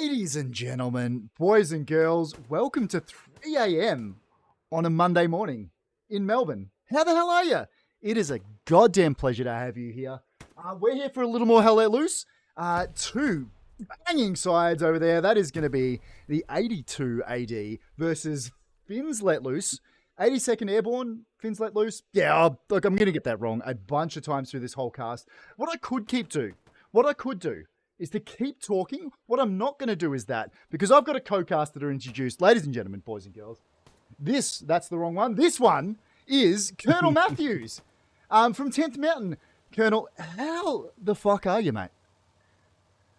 Ladies and gentlemen, boys and girls, welcome to 3 a.m. on a Monday morning in Melbourne. How the hell are you? It is a goddamn pleasure to have you here. We're here for a little more Hell Let Loose. Two banging sides over there. That is going to be the 82AD versus Fins Let Loose. 82nd Airborne, Fins Let Loose. Yeah, look, I'm going to get that wrong a bunch of times through this whole cast. What I could do is to keep talking. What I'm not going to do is that, because I've got a co-caster to introduce. Ladies and gentlemen, boys and girls, that's the wrong one. This one is Col.Matthews from 10th Mountain. Colonel, how the fuck are you, mate?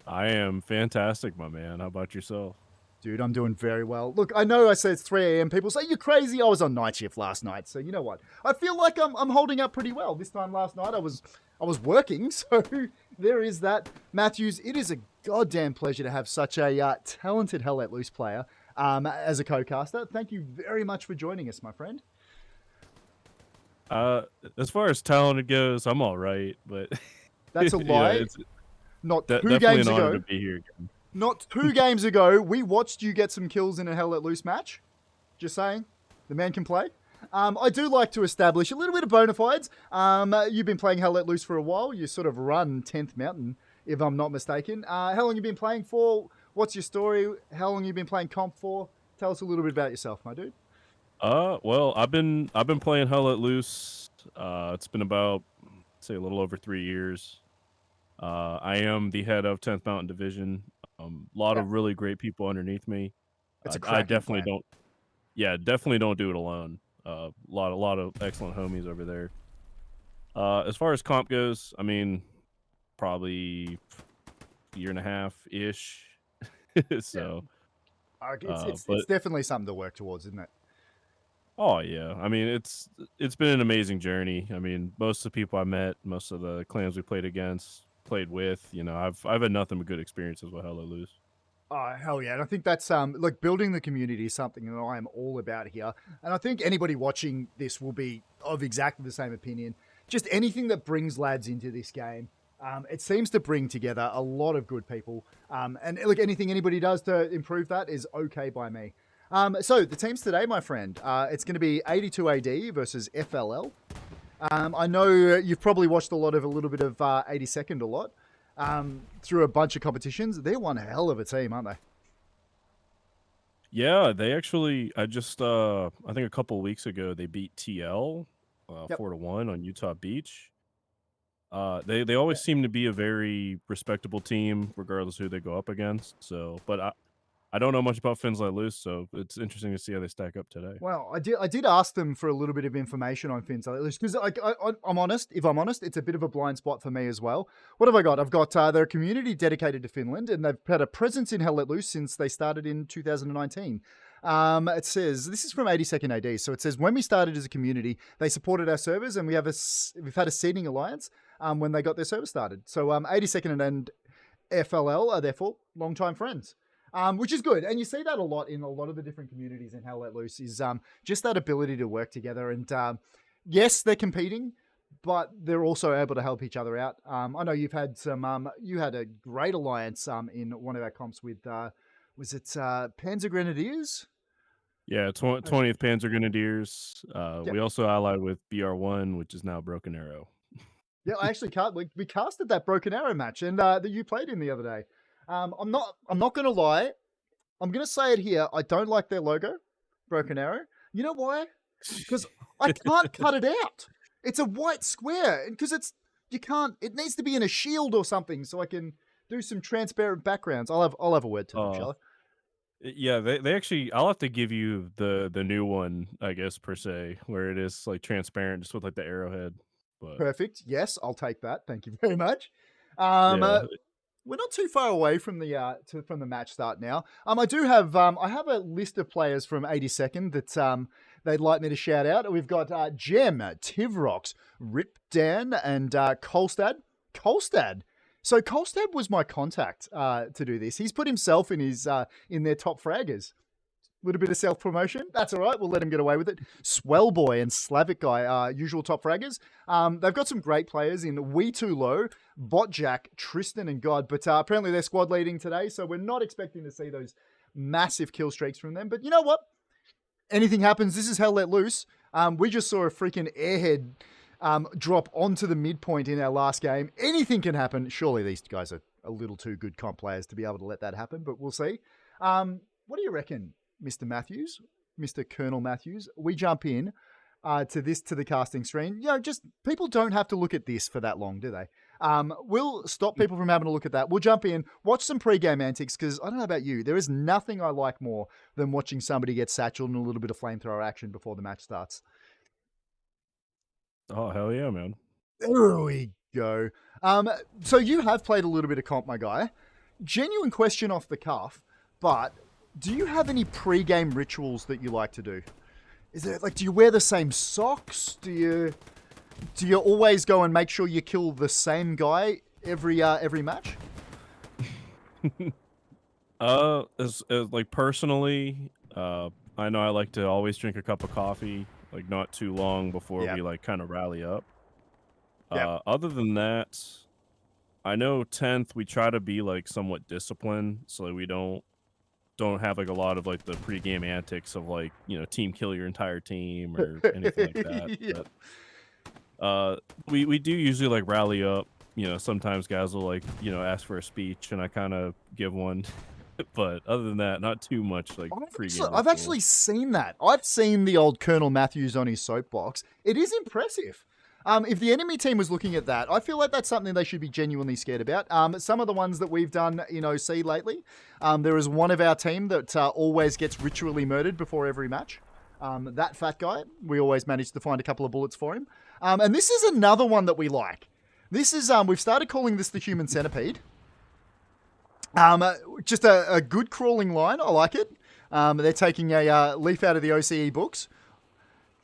I am fantastic, my man. How about yourself? Dude, I'm doing very well. Look, I know I said it's 3 a.m. People say, you're crazy. I was on night shift last night. So you know what? I feel like I'm holding up pretty well. This time last night I was working. So there is that. Matthews, it is a goddamn pleasure to have such a talented Hell Let Loose player as a co-caster. Thank you very much for joining us, my friend. As far as talented goes, I'm all right, but that's a lie. Yeah, not two definitely games an honor ago. To be here again. Not 2 games ago, we watched you get some kills in a Hell Let Loose match. Just saying, the man can play. I do like to establish a little bit of bona fides. You've been playing Hell Let Loose for a while. You sort of run 10th Mountain, if I'm not mistaken. How long have you been playing for? What's your story? How long have you been playing comp for? Tell us a little bit about yourself, my dude. Well, I've been playing Hell Let Loose. It's been about, say, a little over 3 years. I am the head of 10th Mountain Division. A lot of really great people underneath me. I definitely don't. Yeah, definitely don't do it alone. A lot of excellent homies over there. As far as comp goes, I mean, probably a year and a half ish. So, it's definitely something to work towards, isn't it? Oh yeah, I mean it's been an amazing journey. I mean, most of the people I met, most of the clans we played with, you know, I've had nothing but good experiences with Hell Let Loose. Oh, hell yeah. And I think that's, like, building the community is something that I am all about here. And I think anybody watching this will be of exactly the same opinion. Just anything that brings lads into this game. It seems to bring together a lot of good people. And look, anything anybody does to improve that is okay by me. So the teams today, my friend, it's going to be 82AD versus FLL. I know you've probably watched a little bit of 82nd a lot. Through a bunch of competitions. They're one hell of a team, aren't they? Yeah, they actually, I think a couple of weeks ago, they beat TL 4-1 on Utah Beach. They always seem to be a very respectable team, regardless of who they go up against. So, but I don't know much about Fins Let Loose, so it's interesting to see how they stack up today. Well, I did ask them for a little bit of information on Fins Let Loose because I'm honest. If I'm honest, it's a bit of a blind spot for me as well. What have I got? I've got their community dedicated to Finland, and they've had a presence in Hell Let Loose since they started in 2019. It says, this is from 82nd AD, so it says, when we started as a community, they supported our servers, and we've had a seeding alliance when they got their server started. So 82nd and FLL are therefore longtime friends. Which is good. And you see that a lot in a lot of the different communities in Hell Let Loose is just that ability to work together. And yes, they're competing, but they're also able to help each other out. I know you've had you had a great alliance in one of our comps with, was it Panzer Grenadiers? Yeah, 20th Panzer Grenadiers. We also allied with BR1, which is now Broken Arrow. Yeah, I actually we casted that Broken Arrow match and that you played in the other day. I'm not going to lie. I'm going to say it here. I don't like their logo, Broken Arrow. You know why? Because I can't cut it out. It's a white square because it needs to be in a shield or something so I can do some transparent backgrounds. I'll have a word to them, shall I? Yeah, they actually, I'll have to give you the new one, I guess, per se, where it is like transparent just with like the arrowhead. But perfect. Yes, I'll take that. Thank you very much. We're not too far away from the match start now. I do have I have a list of players from 82nd that they'd like me to shout out. We've got Jem, Tivrox, Rip Dan, and Kolstad. So Kolstad was my contact to do this. He's put himself in their top fraggers. Little bit of self-promotion. That's all right. We'll let him get away with it. Swell Boy and Slavic Guy, usual top fraggers. They've got some great players in We Too Low, Botjack, Tristan, and God. But apparently they're squad leading today, so we're not expecting to see those massive kill streaks from them. But you know what? Anything happens. This is Hell Let Loose. We just saw a freaking airhead drop onto the midpoint in our last game. Anything can happen. Surely these guys are a little too good comp players to be able to let that happen, but we'll see. What do you reckon, Mr. Matthews, Mr. Col.Matthews? We jump in to the casting screen. You know, just people don't have to look at this for that long, do they? We'll stop people from having to look at that. We'll jump in, watch some pre-game antics, because I don't know about you, there is nothing I like more than watching somebody get satcheled and a little bit of flamethrower action before the match starts. Oh, hell yeah, man. There we go. So you have played a little bit of comp, my guy. Genuine question off the cuff, but do you have any pre-game rituals that you like to do? Is there do you wear the same socks? Do you always go and make sure you kill the same guy every match? Like personally, I know I like to always drink a cup of coffee, like not too long before we like kind of rally up. Other than that, I know 10th we try to be like somewhat disciplined, so that we don't have like a lot of like the pre-game antics of like, you know, team kill your entire team or anything like that. But, we do usually like rally up. You know, sometimes guys will like, you know, ask for a speech and I kind of give one. But other than that, not too much like pre-game. I've actually seen that. I've seen the old Col.Matthews on his soapbox. It is impressive. If the enemy team was looking at that, I feel like that's something they should be genuinely scared about. Some of the ones that we've done in OC lately, there is one of our team that always gets ritually murdered before every match. That fat guy, we always manage to find a couple of bullets for him. And this is another one that we like. This is, we've started calling this the human centipede. Just a good crawling line. I like it. They're taking a leaf out of the OCE books.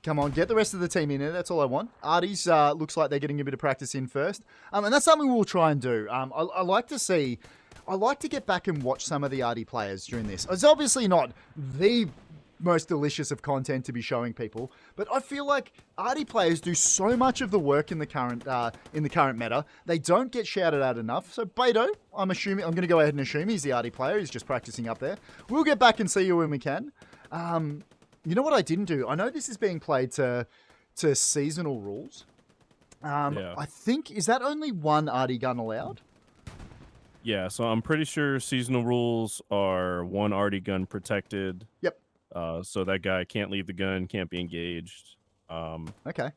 Come on, get the rest of the team in there. That's all I want. Artie's looks like they're getting a bit of practice in first. And that's something we'll try and do. I like to get back and watch some of the Artie players during this. It's obviously not the most delicious of content to be showing people, but I feel like Artie players do so much of the work in the current meta. They don't get shouted out enough. So Beto, I'm going to go ahead and assume he's the Artie player. He's just practicing up there. We'll get back and see you when we can. You know what I didn't do? I know this is being played to seasonal rules. I think, is that only one Artie gun allowed? Yeah, so I'm pretty sure seasonal rules are one Artie gun protected. Yep. So that guy can't leave the gun, can't be engaged. Okay.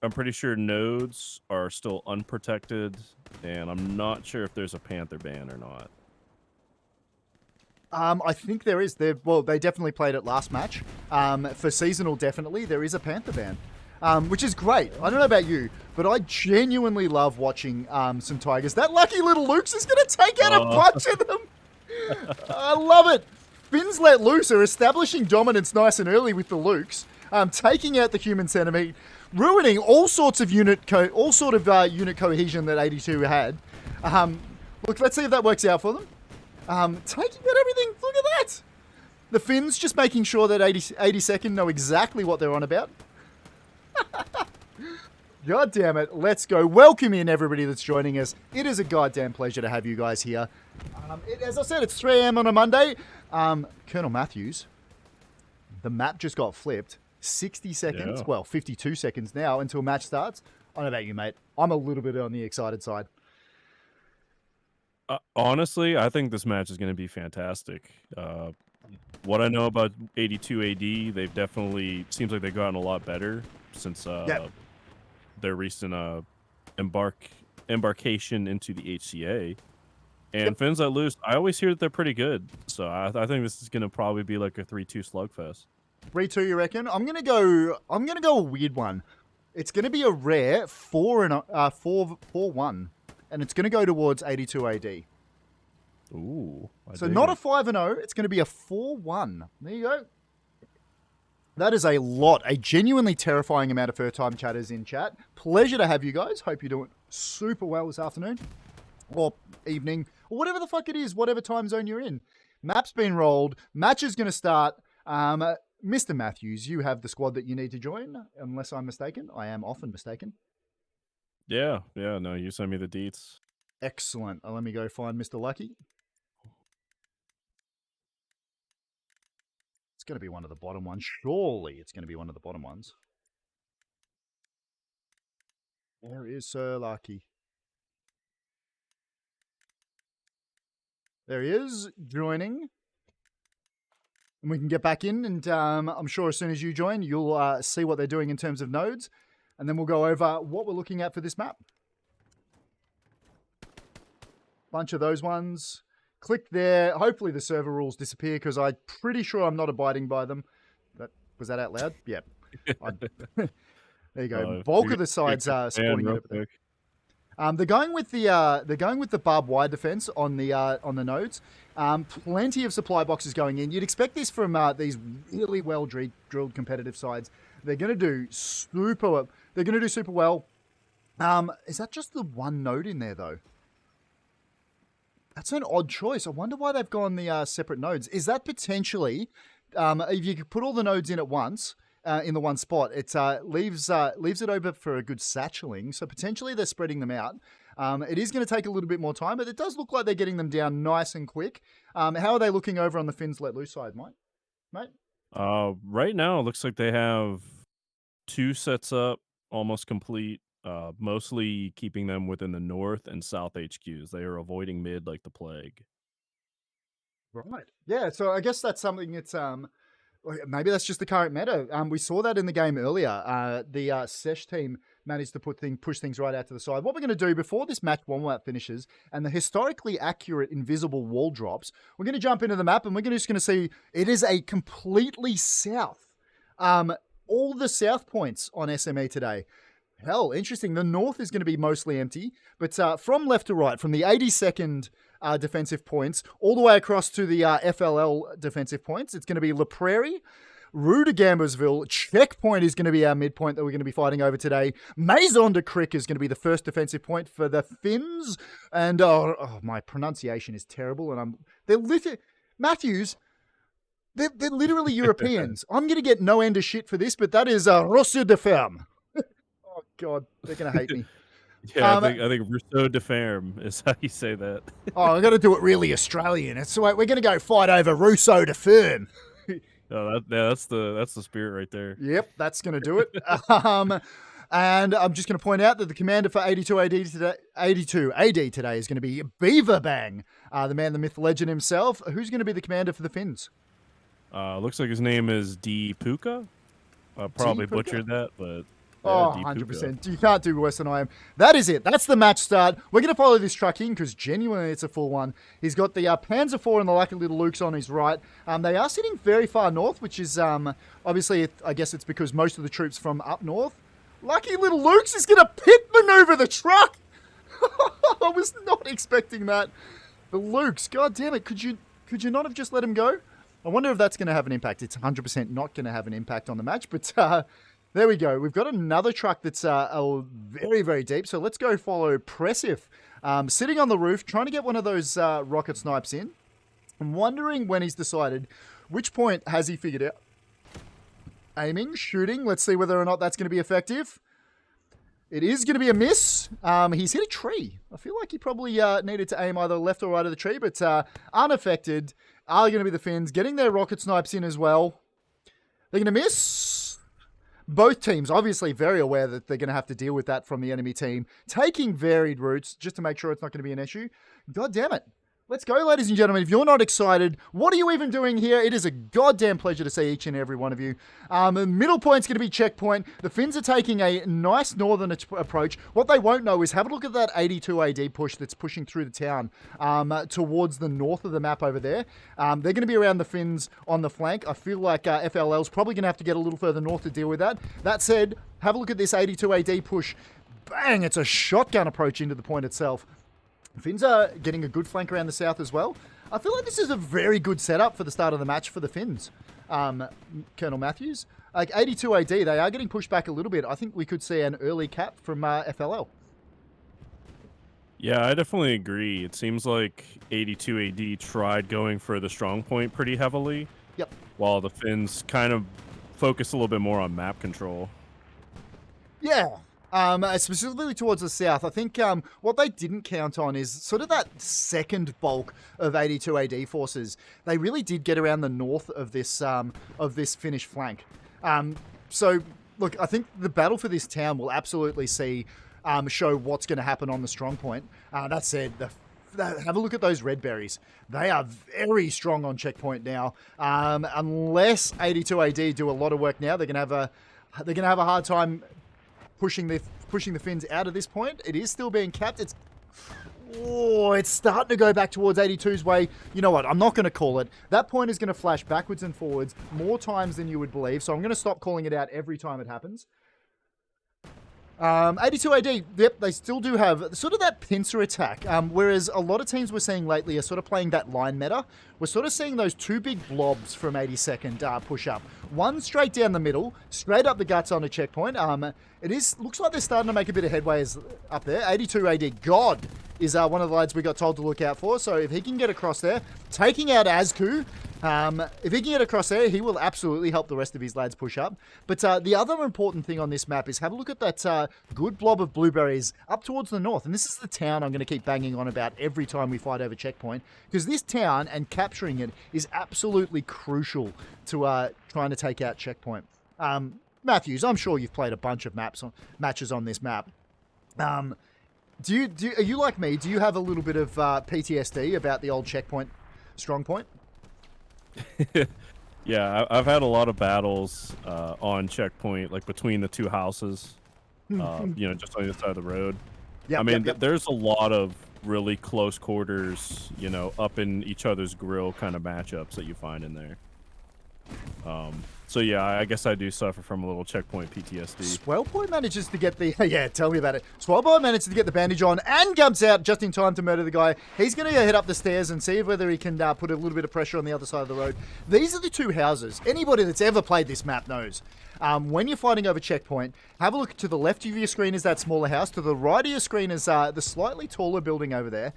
I'm pretty sure nodes are still unprotected, and I'm not sure if there's a Panther ban or not. I think there is. They definitely played it last match. For seasonal, definitely, there is a Panther ban, which is great. I don't know about you, but I genuinely love watching some Tigers. That lucky little Luke's is going to take out a bunch of them. I love it. Finns let loose are establishing dominance nice and early with the Lukes, taking out the human centipede, ruining all sorts of unit cohesion that 82 had. Look, let's see if that works out for them. Taking out everything. Look at that. The Finns just making sure that 82nd know exactly what they're on about. God damn it. Let's go. Welcome in everybody that's joining us. It is a goddamn pleasure to have you guys here. As I said, it's 3 a.m. on a Monday. Col.Matthews, the map just got flipped. 60 seconds, well, 52 seconds now until match starts. I don't know about you, mate. I'm a little bit on the excited side. Honestly, I think this match is going to be fantastic. What I know about 82AD, they've definitely seems like they've gotten a lot better since their recent embarkation into the HCA. And Finns let loose, I always hear that they're pretty good. So I think this is going to probably be like a 3-2 slugfest. 3-2, you reckon? I'm gonna go a weird one. It's gonna be a rare 4-1, and it's gonna go towards 82AD. Ooh. So not a 5-0. It's gonna be a 4-1. There you go. That is a lot. A genuinely terrifying amount of first-time chatters in chat. Pleasure to have you guys. Hope you're doing super well this afternoon or evening or whatever the fuck it is, whatever time zone you're in. Map's been rolled. Match is gonna start. Mr. Matthews, you have the squad that you need to join, unless I'm mistaken. I am often mistaken. Yeah, no, you send me the deets. Excellent. Let me go find Mr. Lucky. It's going to be one of the bottom ones. Surely it's going to be one of the bottom ones. Where is Sir Lucky? There he is, joining. And we can get back in, and I'm sure as soon as you join, you'll see what they're doing in terms of nodes. And then we'll go over what we're looking at for this map. Bunch of those ones. Click there. Hopefully the server rules disappear, because I'm pretty sure I'm not abiding by them. Was that out loud? Yeah. There you go. Bulk of the sides are spawning it over there. They're going with the barbed wire defense on the nodes. Plenty of supply boxes going in. You'd expect this from these really well drilled competitive sides. They're going to do super. They're going to do super well. Is that just the one node in there though? That's an odd choice. I wonder why they've gone the separate nodes. Is that potentially if you could put all the nodes in at once? In the one spot, it leaves it open for a good satcheling. So potentially they're spreading them out. It is going to take a little bit more time, but it does look like they're getting them down nice and quick. How are they looking over on the Finns let loose side, mate? Right now, it looks like they have 2 sets up, almost complete. Mostly keeping them within the north and south HQs. They are avoiding mid like the plague. Right. Yeah. So I guess that's something that's maybe that's just the current meta. We saw that in the game earlier. The Sesh team managed to push things right out to the side. What we're going to do before this match one finishes and the historically accurate invisible wall drops, we're going to jump into the map and we're just going to see it is a completely south. All the south points on SME today. Hell, interesting. The north is going to be mostly empty, but from left to right, from the 82nd defensive points all the way across to the FLL defensive points, it's going to be La Prairie, Rue de Gambersville, Checkpoint is going to be our midpoint that we're going to be fighting over today. Maison de Crick is going to be the first defensive point for the Finns, and my pronunciation is terrible, and Matthews. They're literally Europeans. I'm going to get no end of shit for this, but that is Rousseau de Ferme. Oh, God, they're going to hate me. Yeah, I think Rousseau de Ferme is how you say that. I've got to do it really Australian. It's we're going to go fight over Rousseau de Ferme. Oh, that's the spirit right there. Yep, that's going to do it. And I'm just going to point out that the commander for 82AD today is going to be Beaver Bang, the man, the myth, legend himself. Who's going to be the commander for the Finns? Looks like his name is D Puka. I probably butchered that, but yeah, 100%. You can't do worse than I am. That is it. That's the match start. We're going to follow this truck in because genuinely it's a full one. He's got the Panzer IV and the Lucky Little Lukes on his right. They are sitting very far north, which is obviously, I guess it's because most of the troops from up north. Lucky Little Lukes is going to pit maneuver the truck. I was not expecting that. The Lukes, god damn it. Could you not have just let him go? I wonder if that's going to have an impact. It's 100% not going to have an impact on the match, but there we go. We've got another truck that's very, very deep. So let's go follow Pressif. Sitting on the roof, trying to get one of those rocket snipes in. I'm wondering when he's decided which point has he figured out. Aiming, shooting. Let's see whether or not that's going to be effective. It is going to be a miss. He's hit a tree. I feel like he probably needed to aim either left or right of the tree, but unaffected are going to be the Finns, getting their rocket snipes in as well. They're going to miss. Both teams obviously very aware that they're going to have to deal with that from the enemy team, taking varied routes just to make sure it's not going to be an issue. God damn it. Let's go, ladies and gentlemen. If you're not excited, what are you even doing here? It is a goddamn pleasure to see each and every one of you. The middle point's going to be Checkpoint. The Finns are taking a nice northern approach. What they won't know is have a look at that 82AD push that's pushing through the town towards the north of the map over there. They're going to be around the Finns on the flank. I feel like FLL's probably going to have to get a little further north to deal with that. That said, have a look at this 82AD push. Bang! It's a shotgun approach into the point itself. Finns are getting a good flank around the south as well. I feel like this is a very good setup for the start of the match for the Finns, Col.Matthews. Like 82AD, they are getting pushed back a little bit. I think we could see an early cap from FLL. Yeah, I definitely agree. It seems like 82AD tried going for the strong point pretty heavily. Yep. while the Finns kind of focus a little bit more on map control. Yeah. Specifically towards the south, I think what they didn't count on is sort of that second bulk of 82 AD forces. They really did get around the north of this Finnish flank. So, look, I think the battle for this town will absolutely show what's going to happen on the strong point. That said, have a look at those red berries. They are very strong on checkpoint now. Unless 82 AD do a lot of work now, they're going to have a hard time pushing the Finns out of this point. It is still being capped. It's starting to go back towards 82's way. You know what? I'm not going to call it. That point is going to flash backwards and forwards more times than you would believe. So I'm going to stop calling it out every time it happens. 82 AD, yep, they still do have sort of that pincer attack, whereas a lot of teams we're seeing lately are sort of playing that line meta. We're sort of seeing those two big blobs from 82nd push up. One straight down the middle, straight up the guts on a checkpoint. Looks like they're starting to make a bit of headway up there. 82 AD, God, is one of the lads we got told to look out for. So if he can get across there, taking out Azku, if he can get across there, he will absolutely help the rest of his lads push up. But the other important thing on this map is have a look at that good blob of blueberries up towards the north. And this is the town I'm going to keep banging on about every time we fight over checkpoint, because this town and capturing it is absolutely crucial to trying to take out checkpoint. Matthews, I'm sure you've played a bunch of matches on this map. Are you like me? Do you have a little bit of PTSD about the old checkpoint strong point? Yeah, I've had a lot of battles on checkpoint, like between the two houses, just on the side of the road. Yeah, there's a lot of really close quarters, up in each other's grill kind of matchups that you find in there. So yeah, I guess I do suffer from a little checkpoint PTSD. Swellboy manages to get the tell me about it. Swellboy manages to get the bandage on and jumps out just in time to murder the guy. He's going to go head up the stairs and see whether he can put a little bit of pressure on the other side of the road. These are the two houses. Anybody that's ever played this map knows. When you're fighting over checkpoint, have a look to the left of your screen is that smaller house. To the right of your screen is the slightly taller building over there.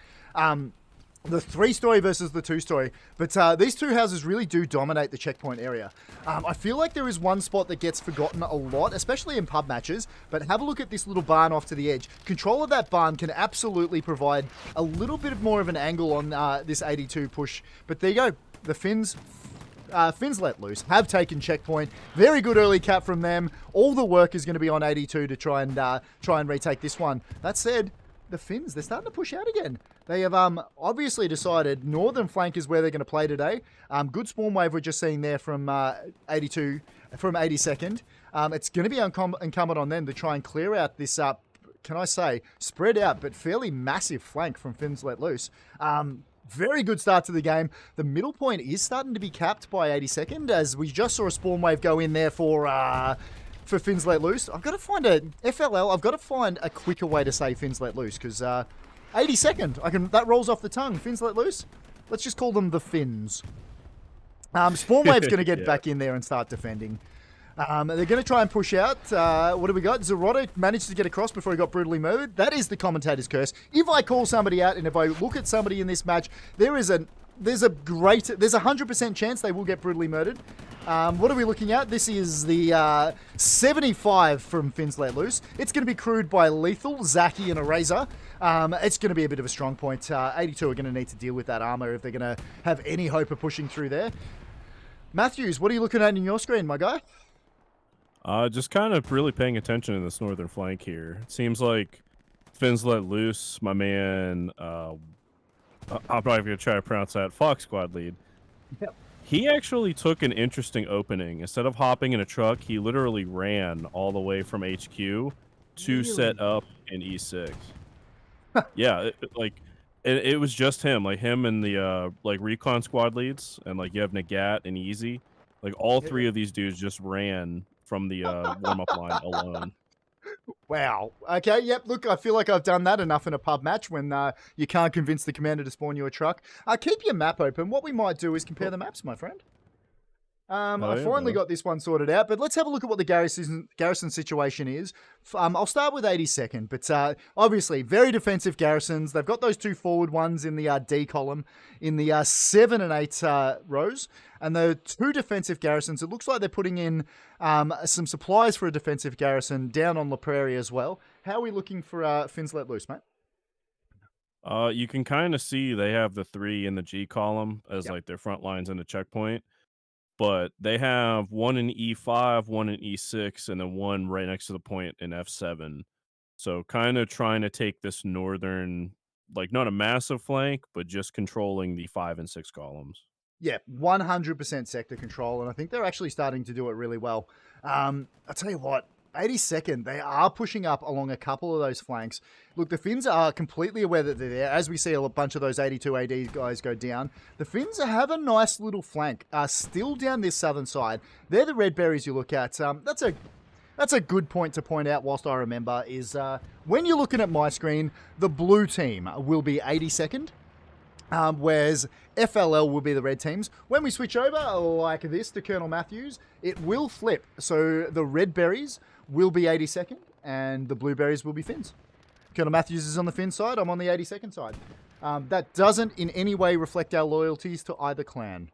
The 3-story versus the 2-story. But these two houses really do dominate the checkpoint area. I feel like there is one spot that gets forgotten a lot, especially in pub matches, but have a look at this little barn off to the edge. Control of that barn can absolutely provide a little bit more of an angle on this 82 push. But there you go. The Finns let loose, have taken checkpoint. Very good early cap from them. All the work is going to be on 82 to try and retake this one. That said, the Finns, they're starting to push out again. They have obviously decided northern flank is where they're going to play today. Good spawn wave we're just seeing there from 82, from 82nd. It's going to be incumbent on them to try and clear out this, can I say, spread out but fairly massive flank from Finns let loose. Very good start to the game. The middle point is starting to be capped by 82nd, as we just saw a spawn wave go in there for Finns let loose. I've got to find I've got to find a quicker way to say Finns let loose, because 82nd, that rolls off the tongue. Finns let loose. Let's just call them the Finns. Spawn wave's going to get back in there and start defending. They're going to try and push out. What do we got? Zerotta managed to get across before he got brutally murdered. That is the commentator's curse. If I call somebody out and if I look at somebody in this match, there's a 100% chance they will get brutally murdered. What are we looking at? This is the 75 from Finns let loose. It's going to be crewed by Lethal, Zaki, and Eraser. It's going to be a bit of a strong point. 82 are going to need to deal with that armor if they're going to have any hope of pushing through there. Matthews, what are you looking at in your screen, my guy? Just kind of really paying attention in this northern flank here. It seems like Finns let loose, my man, I'm probably going to try to pronounce that, Fox Squad lead. Yep. He actually took an interesting opening. Instead of hopping in a truck, he literally ran all the way from HQ to set up in E6. Yeah, it was just him, like him and the recon squad leads, and like you have Nagat and Easy. Like all three of these dudes just ran from the warm-up line alone. Wow. Okay, yep, look, I feel like I've done that enough in a pub match when you can't convince the commander to spawn you a truck. Keep your map open. What we might do is compare the maps, my friend. Oh I yeah, finally brother. got this one sorted out, but let's have a look at what the garrison situation is. I'll start with 82nd, but obviously very defensive garrisons. They've got those two forward ones in the D column in the 7 and 8 rows, and the two defensive garrisons. It looks like they're putting in some supplies for a defensive garrison down on La Prairie as well. How are we looking for Fins Let Loose, mate? You can kind of see they have the 3 in the G column as Yep. like their front lines in the checkpoint, but they have one in E5, one in E6, and then one right next to the point in F7. So kind of trying to take this northern, like not a massive flank, but just controlling the 5 and 6 columns. Yeah, 100% sector control, and I think they're actually starting to do it really well. I'll tell you what, 82nd, they are pushing up along a couple of those flanks. Look, the Finns are completely aware that they're there. As we see a bunch of those 82 AD guys go down, the Finns have a nice little flank still down this southern side. They're the red berries you look at. That's a good point to point out whilst I remember is when you're looking at my screen, the blue team will be 82nd. Whereas FLL will be the red teams. When we switch over like this to Col.Matthews, it will flip. So the red berries will be 82nd and the blueberries will be Finns. Col.Matthews is on the Finn side. I'm on the 82nd side. That doesn't in any way reflect our loyalties to either clan.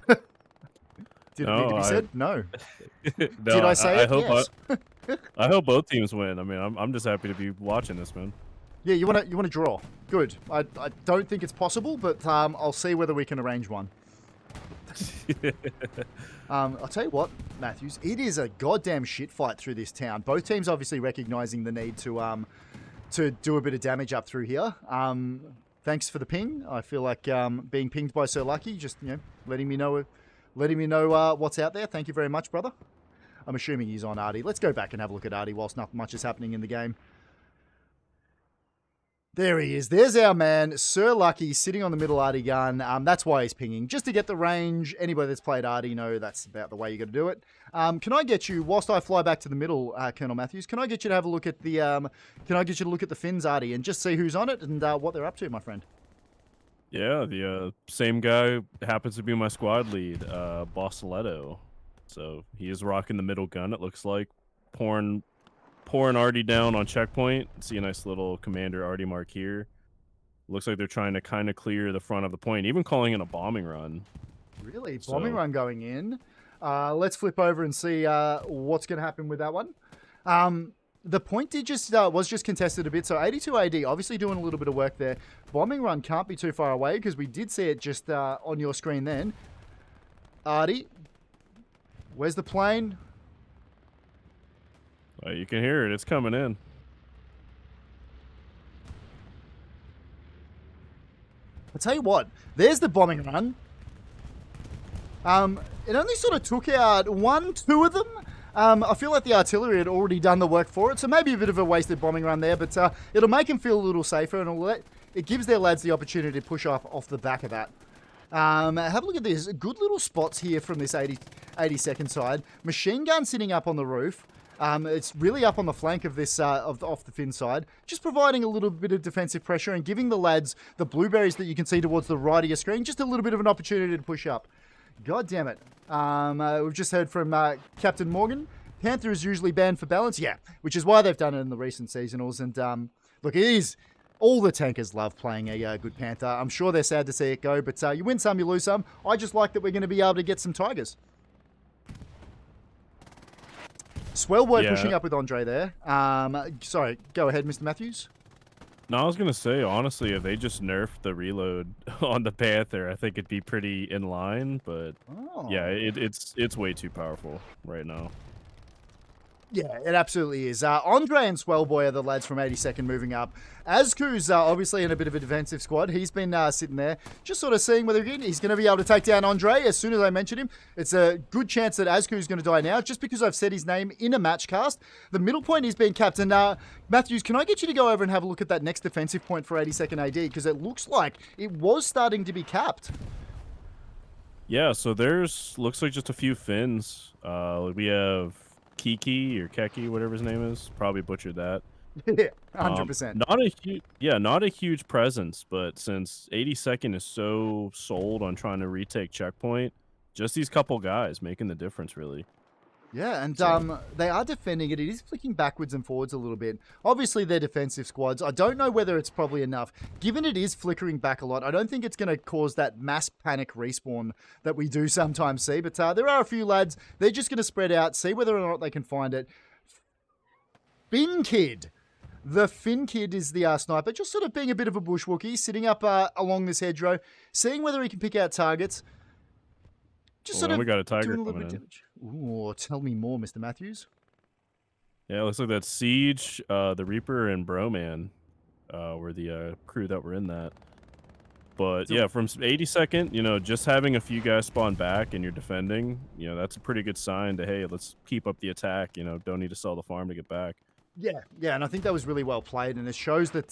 Did it need to be said? No. No, Did I say I it? hope Yes. I hope both teams win. I mean, I'm just happy to be watching this, man. Yeah, you want to draw. Good. I don't think it's possible, but I'll see whether we can arrange one. I'll tell you what, Matthews, it is a goddamn shit fight through this town. Both teams obviously recognizing the need to do a bit of damage up through here. Thanks for the ping. I feel like being pinged by Sir Lucky, just letting me know what's out there. Thank you very much, brother. I'm assuming he's on Artie. Let's go back and have a look at Artie whilst not much is happening in the game. There he is. There's our man, Sir Lucky, sitting on the middle Artie gun. That's why he's pinging, just to get the range. Anybody that's played Artie know that's about the way you got to do it. Can I get you, whilst I fly back to the middle, Col.Matthews, can I get you to have a look at the, can I get you to look at the Finns Artie and just see who's on it and what they're up to, my friend? Yeah, the same guy happens to be my squad lead, Bossoletto. So he is rocking the middle gun. It looks like pouring Artie down on checkpoint. See a nice little commander Artie mark here. Looks like they're trying to kind of clear the front of the point, even calling it a bombing run. Really? Bombing run going in. Let's flip over and see what's going to happen with that one. The point was just contested a bit, so 82 AD obviously doing a little bit of work there. Bombing run can't be too far away because we did see it just on your screen then. Artie, where's the plane? You can hear it. It's coming in. I'll tell you what, there's the bombing run. It only sort of took out 2 of them. I feel like the artillery had already done the work for it, so maybe a bit of a wasted bombing run there, but it'll make them feel a little safer, and it gives their lads the opportunity to push off the back of that. Have a look at this. Good little spots here from this 82nd side. Machine gun sitting up on the roof. It's really up on the flank of this off the Finn side, just providing a little bit of defensive pressure and giving the lads, the blueberries that you can see towards the right of your screen, just a little bit of an opportunity to push up. God damn it. We've just heard from Captain Morgan. Panther is usually banned for balance. Yeah, which is why they've done it in the recent seasonals. And look, it is. All the tankers love playing a good Panther. I'm sure they're sad to see it go, but you win some, you lose some. I just like that we're going to be able to get some Tigers. Swell work pushing up with Andre there. Sorry, go ahead, Mr. Matthews. No, I was gonna say, honestly, if they just nerfed the reload on the Panther, I think it'd be pretty in line. But yeah, it's way too powerful right now. Yeah, it absolutely is. Andre and Swellboy are the lads from 82nd moving up. Azku's obviously in a bit of a defensive squad. He's been sitting there just sort of seeing whether he's going to be able to take down Andre as soon as I mention him. It's a good chance that Azku's going to die now just because I've said his name in a match cast. The middle point is being capped. And Matthews, can I get you to go over and have a look at that next defensive point for 82nd AD? Because it looks like it was starting to be capped. Yeah, so looks like just a few Finns. We have Kiki or Keki, whatever his name is. Probably butchered that. Yeah, 100%. Not a huge presence, but since 82nd is so sold on trying to retake checkpoint, just these couple guys making the difference, really. Yeah, and So they are defending it. It is flicking backwards and forwards a little bit. Obviously, they're defensive squads. I don't know whether it's probably enough. Given it is flickering back a lot, I don't think it's going to cause that mass panic respawn that we do sometimes see. But there are a few lads. They're just going to spread out, see whether or not they can find it. Fin Kid. The Fin Kid is the sniper, just sort of being a bit of a bushwookie, sitting up along this hedgerow, seeing whether he can pick out targets. Just sort of we got a tiger doing a little coming bit in. of damage. Ooh, tell me more, Mr. Matthews. Yeah, it looks like that Siege, the Reaper, and Broman were the crew that were in that. But So, yeah, from 82nd, just having a few guys spawn back and you're defending, that's a pretty good sign to, hey, let's keep up the attack. Don't need to sell the farm to get back. yeah, and I think that was really well played, and it shows that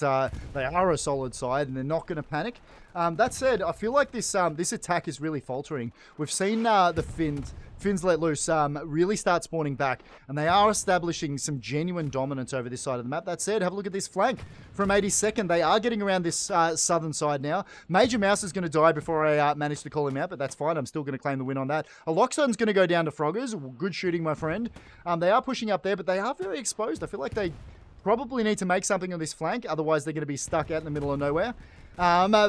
they are a solid side and they're not going to panic. That said, I feel like this attack is really faltering. We've seen the Finns let loose really start spawning back, and they are establishing some genuine dominance over this side of the map. That said, have a look at this flank from 82nd. They are getting around this southern side now. Major Mouse is going to die before I manage to call him out, but that's fine. I'm still going to claim the win on that. Aloxon's going to go down to Froggers. Good shooting, my friend. They are pushing up there, but they are very exposed. I feel like they probably need to make something on this flank, otherwise they're going to be stuck out in the middle of nowhere.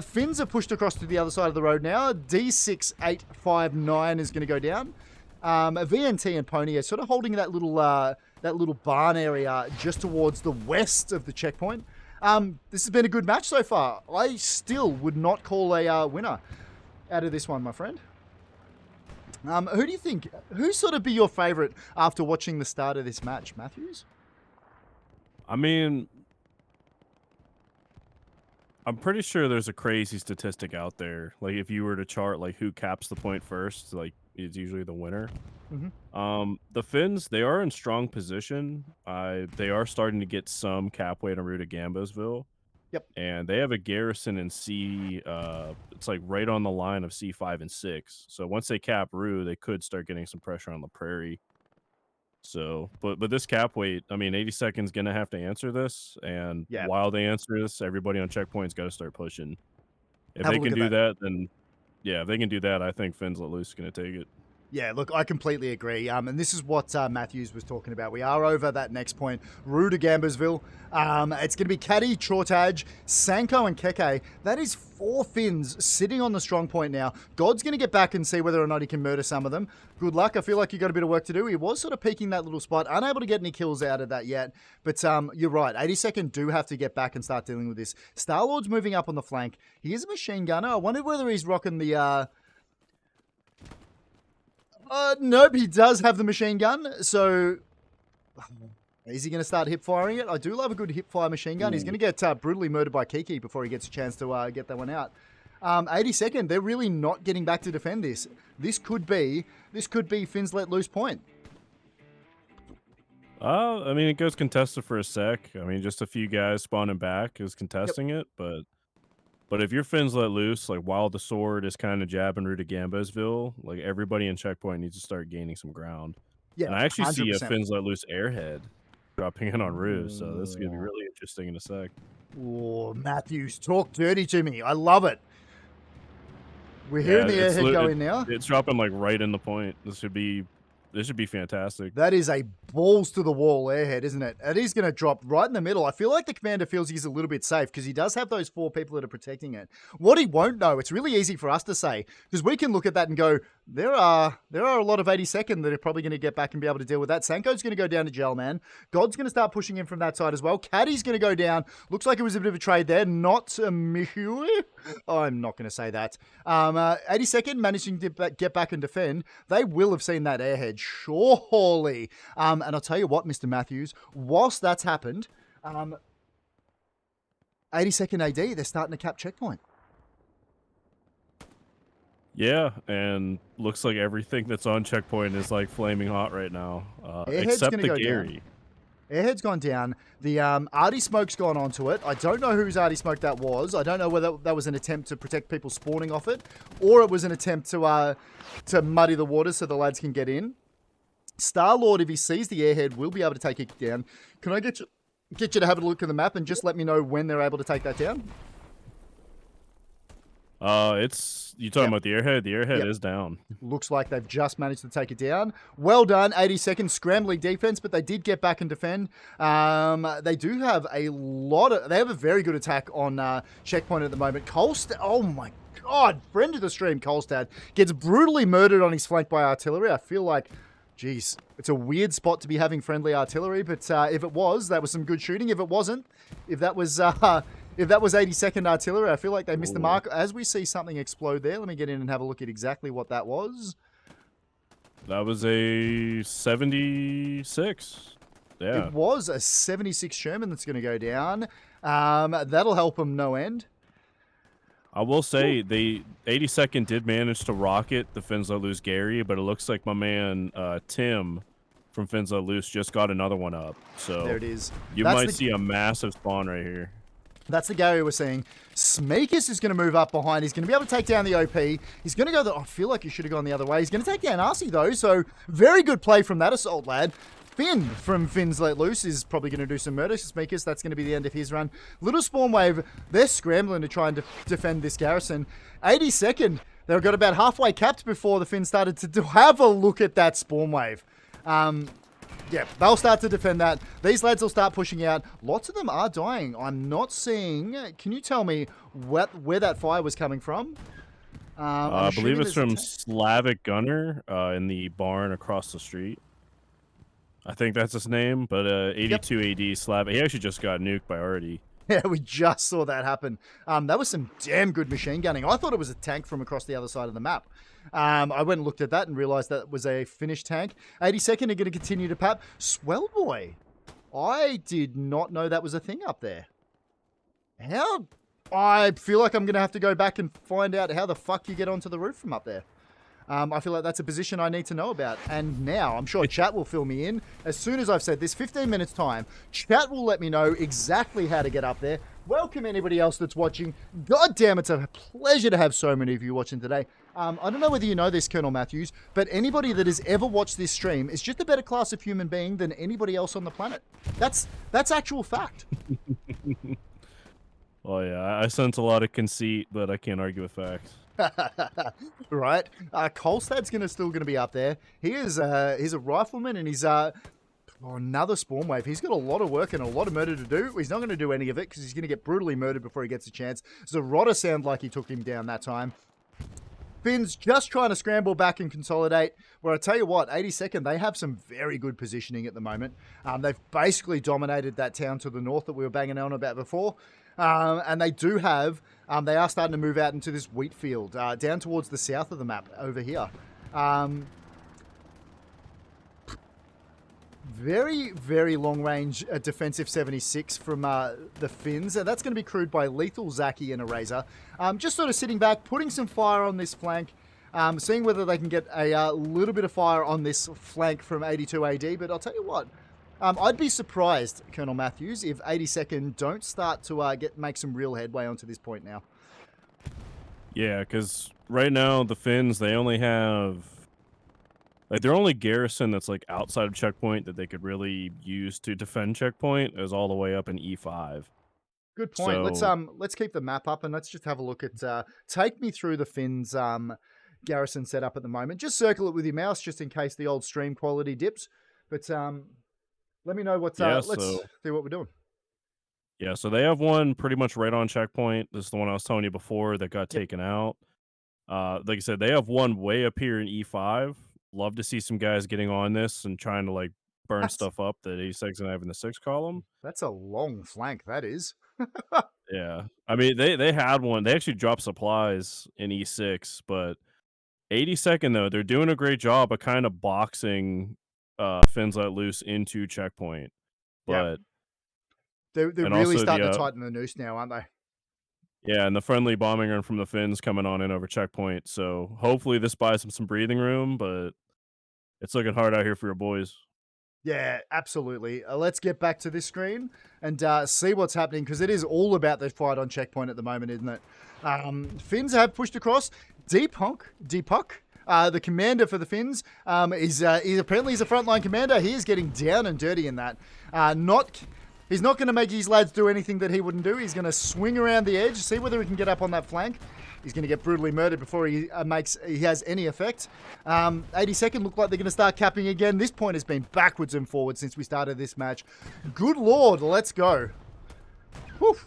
Finns are pushed across to the other side of the road now. D6859 is going to go down. VNT and Pony are sort of holding that little barn area just towards the west of the checkpoint. This has been a good match so far. I still would not call a winner out of this one, my friend. Who do you think? Who sort of be your favourite after watching the start of this match, Matthews? I mean, I'm pretty sure there's a crazy statistic out there. Like, if you were to chart, like, who caps the point first, like, is usually the winner. The Finns, they are in strong position. They are starting to get some cap weight en route to Gambosville. Yep. And they have a garrison in C, it's like right on the line of C5 and 6. So once they cap Rue, they could start getting some pressure on the Prairie. So, but this cap weight, I mean, 82nd's going to have to answer this. And while they answer this, everybody on checkpoint's got to start pushing. If they can do that, then, yeah, if they can do that, I think Finns let loose is going to take it. Yeah, look, I completely agree. And this is what Matthews was talking about. We are over that next point. Rue to Gambosville. It's going to be Caddy, Chortage, Sanko, and Keke. That is 4 Finns sitting on the strong point now. God's going to get back and see whether or not he can murder some of them. Good luck. I feel like you got a bit of work to do. He was sort of peeking that little spot. Unable to get any kills out of that yet. But you're right. 82nd do have to get back and start dealing with this. Star-Lord's moving up on the flank. He is a machine gunner. I wonder whether he's rocking the... nope, he does have the machine gun, so is he going to start hip firing it? I do love a good hip fire machine gun. He's going to get brutally murdered by Kiki before he gets a chance to get that one out. 82nd, they're really not getting back to defend this. This could be Finn's let loose point. I mean, it goes contested for a sec. I mean, just a few guys spawning back is contesting it, But if your Finns let loose, like while the sword is kind of jabbing Rue to Gambosville, like everybody in checkpoint needs to start gaining some ground. Yeah, and I actually 100%. see a Finns let loose airhead dropping in on Rue, so this is going to be really interesting in a sec. Oh, Matthews, talk dirty to me. I love it. We're hearing the airhead go in now. It's dropping like right in the point. This should be fantastic. That is a balls to the wall airhead, isn't it? It is going to drop right in the middle. I feel like the commander feels he's a little bit safe because he does have those 4 people that are protecting it. What he won't know, it's really easy for us to say because we can look at that and go, there are a lot of 82nd that are probably going to get back and be able to deal with that. Sanko's going to go down to jail, man. God's going to start pushing in from that side as well. Caddy's going to go down. Looks like it was a bit of a trade there. Not a Mihu. I'm not going to say that. 82nd managing to get back and defend. They will have seen that airhead, surely. And I'll tell you what, Mr. Matthews, whilst that's happened, 82nd AD, they're starting to cap checkpoint. Yeah, and looks like everything that's on checkpoint is like flaming hot right now, except the Gary. Airhead's gone down. The Artie Smoke's gone onto it. I don't know whose Artie Smoke that was. I don't know whether that was an attempt to protect people spawning off it, or it was an attempt to muddy the waters so the lads can get in. Star-Lord, if he sees the airhead, will be able to take it down. Can I get you to have a look at the map and just let me know when they're able to take that down? It's you talking Yep. about the airhead? The airhead Yep. is down. Looks like they've just managed to take it down. Well done, 82nd scrambling defense, but they did get back and defend. They do have they have a very good attack on checkpoint at the moment. Colstad, oh my God, friend of the stream, Colstad, gets brutally murdered on his flank by artillery. I feel like, geez, it's a weird spot to be having friendly artillery, but if it was, that was some good shooting. If it wasn't, if that was 82nd artillery, I feel like they missed the mark. As we see something explode there, let me get in and have a look at exactly what that was. That was a 76. Yeah. It was a 76 Sherman that's going to go down. That'll help them no end. I will say the 82nd did manage to rocket the Finns Let Loose Gary, but it looks like my man Tim from Finns Let Loose just got another one up. So There it is. You might see a massive spawn right here. That's the Gary we're seeing. Smeekus is going to move up behind. He's going to be able to take down the OP. He's going to go I feel like he should have gone the other way. He's going to take down Arcee, though. So very good play from that assault lad. Finn from Finns Let Loose is probably going to do some murder to Smeekus. That's going to be the end of his run. Little Spawn Wave, they're scrambling to try and defend this garrison. 82nd, they got about halfway capped before the Finns started to have a look at that Spawn Wave. Yeah, they'll start to defend that. These lads will start pushing out. Lots of them are dying. I'm not seeing... Can you tell me where that fire was coming from? I believe it's from Slavic Gunner in the barn across the street. I think that's his name, but 82AD Slavic. He actually just got nuked by Artie. Yeah, we just saw that happen. That was some damn good machine gunning. I thought it was a tank from across the other side of the map. I went and looked at that and realized that was a Finnish tank. 82nd are going to continue to pap. Swell boy. I did not know that was a thing up there. How? I feel like I'm going to have to go back and find out how the fuck you get onto the roof from up there. I feel like that's a position I need to know about. And now, I'm sure chat will fill me in. As soon as I've said this, 15 minutes time, chat will let me know exactly how to get up there. Welcome anybody else that's watching. God damn, it's a pleasure to have so many of you watching today. I don't know whether you know this, Col.Matthews, but anybody that has ever watched this stream is just a better class of human being than anybody else on the planet. That's actual fact. Oh yeah, I sense a lot of conceit, but I can't argue with facts. Right. Kolstad's still gonna be up there. He's a rifleman, and he's another spawn wave. He's got a lot of work and a lot of murder to do. He's not going to do any of it because he's going to get brutally murdered before he gets a chance. Zerotta sounded like he took him down that time. Finn's just trying to scramble back and consolidate. Where I tell you what, 82nd, they have some very good positioning at the moment. They've basically dominated that town to the north that we were banging on about before. And they do have, they are starting to move out into this wheat field, down towards the south of the map over here. Very, very long range defensive 76 from the Finns. That's going to be crewed by Lethal, Zaki, and Eraser. Just sort of sitting back, putting some fire on this flank, seeing whether they can get a little bit of fire on this flank from 82AD. But I'll tell you what, I'd be surprised, Col.Matthews, if 82nd don't start to make some real headway onto this point now. Yeah, because right now the Finns, they only have... Like, their only garrison that's, like, outside of checkpoint that they could really use to defend checkpoint is all the way up in E5. Good point. So, Let's keep the map up and let's just have a look at... take me through the Finns' garrison setup at the moment. Just circle it with your mouse just in case the old stream quality dips. But let me know what's... let's see what we're doing. Yeah, so they have one pretty much right on checkpoint. This is the one I was telling you before that got taken out. Like I said, they have one way up here in E5. Love to see some guys getting on this and trying to like burn stuff up that 86 and I have in the 6 column. That's a long flank, that is. Yeah. I mean, they had one. They actually dropped supplies in E6, but 82nd, though, they're doing a great job of kind of boxing Finns Let Loose into checkpoint. But they're really starting to tighten the noose now, aren't they? Yeah, and the friendly bombing run from the Finns coming on in over checkpoint. So hopefully this buys them some breathing room, but it's looking hard out here for your boys. Yeah, absolutely. Let's get back to this screen and see what's happening, because it is all about the fight on checkpoint at the moment, isn't it? Finns have pushed across. Deepak, the commander for the Finns, he's apparently he's a frontline commander. He is getting down and dirty in that. He's not going to make his lads do anything that he wouldn't do. He's going to swing around the edge, see whether he can get up on that flank. He's going to get brutally murdered before he has any effect. 82nd look like they're going to start capping again. This point has been backwards and forwards since we started this match. Good Lord, let's go. Whew.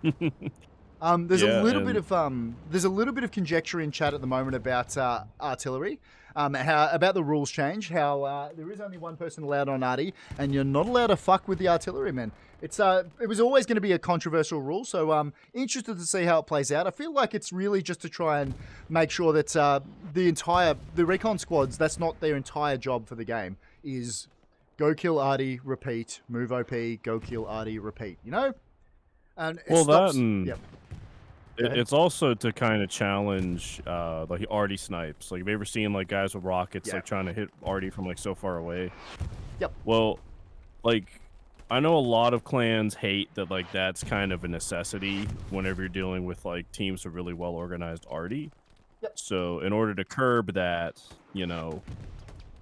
There's a little bit of conjecture in chat at the moment about artillery, about the rules change, how there is only one person allowed on arty, and you're not allowed to fuck with the artillerymen. It was always going to be a controversial rule, so interested to see how it plays out. I feel like it's really just to try and make sure that the recon squads, that's not their entire job for the game, is go kill arty, repeat, move OP, go kill arty, repeat. You know. And it's also to kind of challenge like arty snipes. Like, have you ever seen like guys with rockets like trying to hit arty from like so far away? Yep. Well, like, I know a lot of clans hate that, like, that's kind of a necessity whenever you're dealing with like teams with really well organized arty. Yep. So in order to curb that, you know,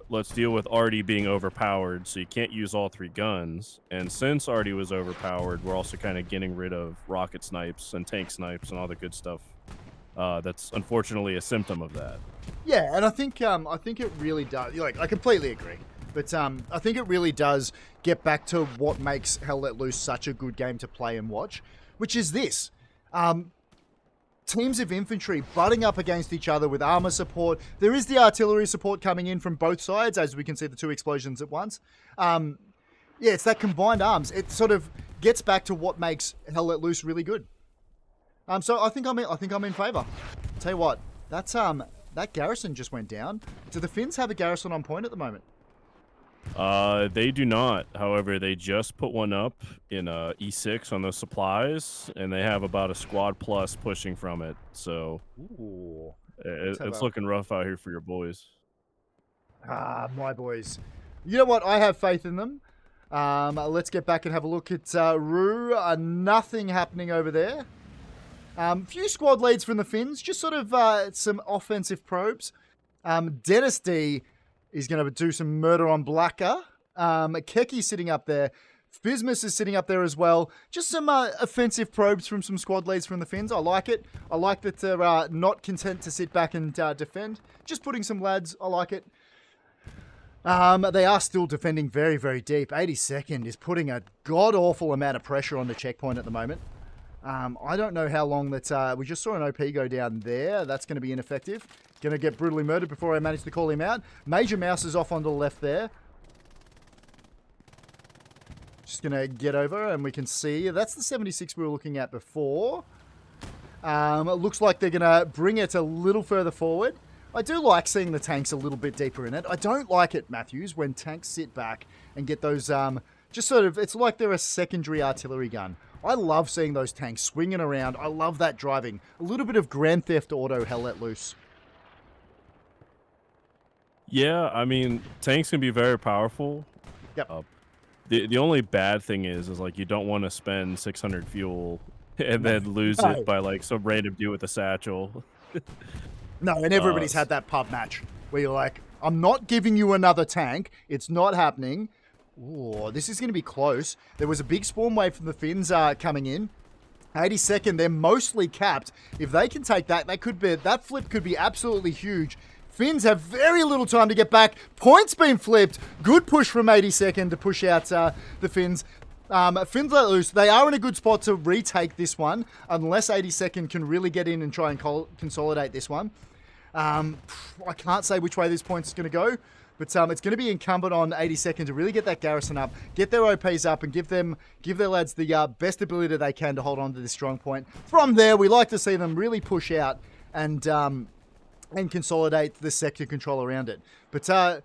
let's deal with arty being overpowered, so you can't use all three guns. And since arty was overpowered, we're also kind of getting rid of rocket snipes and tank snipes and all the good stuff. That's unfortunately a symptom of that. Yeah, and I think it really does. Like, I completely agree, but I think it really does get back to what makes Hell Let Loose such a good game to play and watch, which is this. Teams of infantry butting up against each other with armor support. There is the artillery support coming in from both sides, as we can see the two explosions at once. It's that combined arms. It sort of gets back to what makes Hell Let Loose really good. So I think I'm in favor. Tell you what, that garrison just went down. Do the Finns have a garrison on point at the moment? They do not. However, they just put one up in E6 on those supplies, and they have about a squad plus pushing from it. So it's looking rough out here for your boys. My boys. You know what? I have faith in them. Let's get back and have a look at Rue. Nothing happening over there. Few squad leads from the Finns. Just sort of some offensive probes. Dennis D is going to do some murder on Blacker. Keki's sitting up there. Bismus is sitting up there as well. Just some offensive probes from some squad leads from the Finns. I like it. I like that they're not content to sit back and defend. Just putting some lads. I like it. They are still defending very, very deep. 82nd is putting a god-awful amount of pressure on the checkpoint at the moment. I don't know how long that... we just saw an OP go down there. That's going to be ineffective. Going to get brutally murdered before I manage to call him out. Major Mouse is off on the left there. Just going to get over and we can see... That's the 76 we were looking at before. It looks like they're going to bring it a little further forward. I do like seeing the tanks a little bit deeper in it. I don't like it, Matthews, when tanks sit back and get those... just sort of... It's like they're a secondary artillery gun. I love seeing those tanks swinging around. I love that driving. A little bit of Grand Theft Auto Hell Let Loose. Yeah, I mean, tanks can be very powerful. Yep. The only bad thing is like you don't want to spend 600 fuel and then lose it by like some random dude with a satchel. No, and everybody's had that pub match where you're like, I'm not giving you another tank. It's not happening. Ooh, this is going to be close. There was a big spawn wave from the Finns coming in. 82nd, they're mostly capped. If they can take that, that flip could be absolutely huge. Finns have very little time to get back. Point's been flipped. Good push from 82nd to push out the Finns. Finns let loose. They are in a good spot to retake this one, unless 82nd can really get in and try and consolidate this one. I can't say which way this point's going to go. But it's going to be incumbent on 82nd to really get that garrison up, get their OPs up, and give their lads the best ability they can to hold on to this strong point. From there, we like to see them really push out and consolidate the sector control around it. But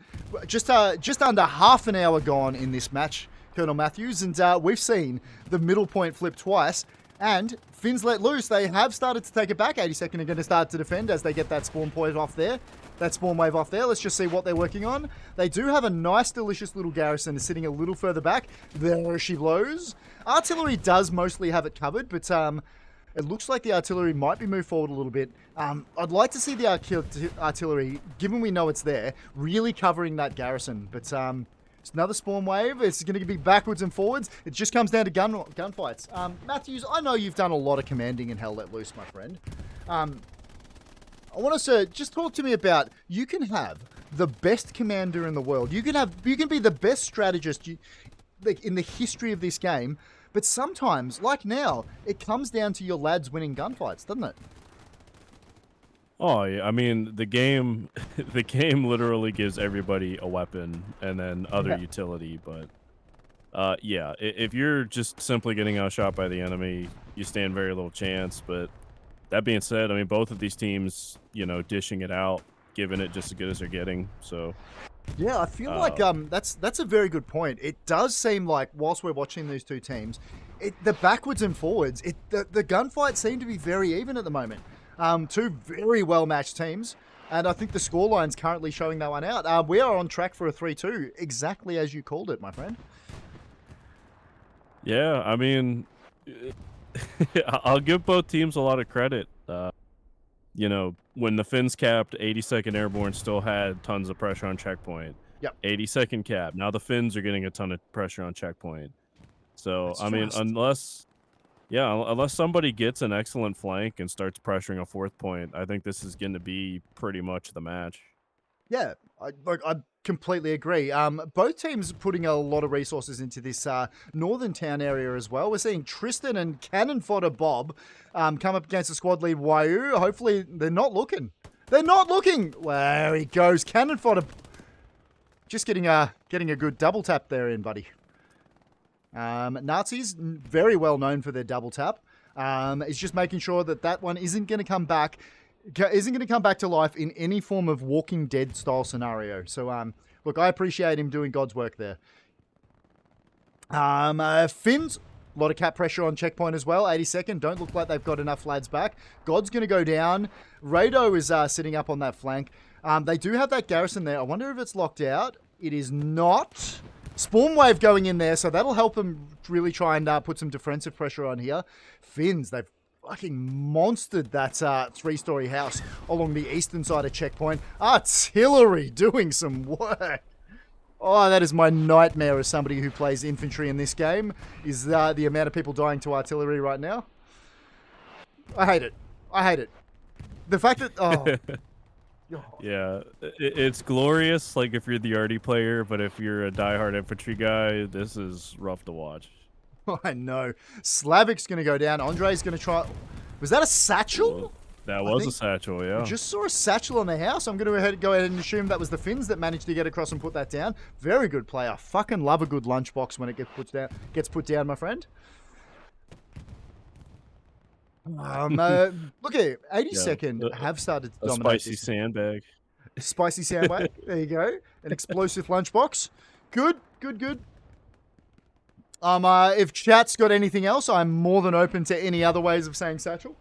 just under half an hour gone in this match, Col.Matthews, and we've seen the middle point flip twice. And Finns let loose. They have started to take it back. 82nd are going to start to defend as they get that spawn point off there. That spawn wave off there. Let's just see what they're working on. They do have a nice, delicious little garrison sitting a little further back. There she blows. Artillery does mostly have it covered, but it looks like the artillery might be moved forward a little bit. I'd like to see the artillery, given we know it's there, really covering that garrison. But it's another spawn wave. It's going to be backwards and forwards. It just comes down to gunfights. Matthews, I know you've done a lot of commanding in Hell Let Loose, my friend. I want us to just talk to me about, you can have the best commander in the world. You can be the best strategist like in the history of this game, but sometimes, like now, it comes down to your lads winning gunfights, doesn't it? Oh, yeah. I mean, the game, the game literally gives everybody a weapon and then other Yeah. utility. But yeah, if you're just simply getting outshot by the enemy, you stand very little chance. But that being said, I mean, both of these teams, dishing it out, giving it just as good as they're getting. So Yeah, I feel like that's a very good point. It does seem like whilst we're watching these two teams, the backwards and forwards, the gunfights seem to be very even at the moment. Two very well matched teams, and I think the scoreline's currently showing that one out. We are on track for a 3-2, exactly as you called it, my friend. yeah, I mean, I'll give both teams a lot of credit. When the Finns capped, 82nd Airborne still had tons of pressure on checkpoint. Yep. 82nd cap. Now the Finns are getting a ton of pressure on checkpoint. So, I mean, unless somebody gets an excellent flank and starts pressuring a fourth point, I think this is going to be pretty much the match. Yeah, I completely agree. Both teams putting a lot of resources into this northern town area as well. We're seeing Tristan and Cannon Fodder Bob come up against the squad lead Waiu. Hopefully they're not looking. They're not looking. There he goes. Cannon Fodder just getting a good double tap there in, buddy. Nazis, very well known for their double tap. It's just making sure that one isn't going to come back to life in any form of Walking Dead style scenario. So, look, I appreciate him doing God's work there. Finns, a lot of cap pressure on checkpoint as well. 82nd, don't look like they've got enough lads back. God's going to go down. Rado is sitting up on that flank. They do have that garrison there. I wonder if it's locked out. It is not. Spawn wave going in there, so that'll help them really try and put some defensive pressure on here. Finns, they've fucking monstered that three-story house along the eastern side of checkpoint. Artillery doing some work. Oh, that is my nightmare as somebody who plays infantry in this game, is the amount of people dying to artillery right now. I hate it. The fact that... Oh. Yeah, it's glorious, like, if you're the arty player, but if you're a diehard infantry guy, this is rough to watch. I know. Slavic's going to go down. Andre's going to try... Was that a satchel? Well, that was a satchel, yeah. I just saw a satchel on the house. I'm going to go ahead and assume that was the Finns that managed to get across and put that down. Very good player. Fucking love a good lunchbox when it gets put down, my friend. Look at 82nd have started to dominate. Spicy sandbag. Spicy sandbag. There you go. An explosive lunchbox. Good. If chat's got anything else, I'm more than open to any other ways of saying satchel.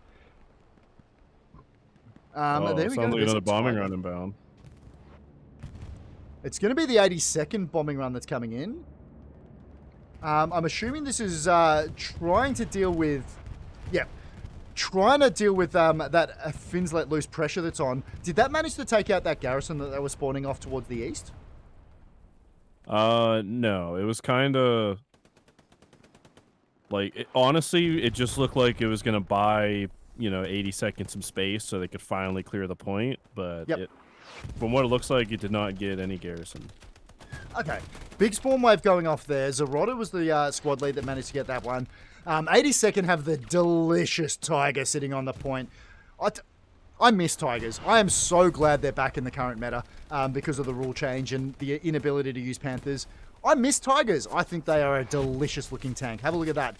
There we go. Sounds like another bombing run inbound. It's going to be the 82nd bombing run that's coming in. I'm assuming this is trying to deal with that Finns let loose pressure that's on. Did that manage to take out that garrison that they were spawning off towards the east? No. It was kind of... Like, honestly, it just looked like it was going to buy, 82nd some space so they could finally clear the point. But from what it looks like, it did not get any garrison. Okay. Big spawn wave going off there. Zarota was the squad lead that managed to get that one. 82nd have the delicious Tiger sitting on the point. I miss Tigers. I am so glad they're back in the current meta because of the rule change and the inability to use Panthers. I miss Tigers. I think they are a delicious looking tank. Have a look at that.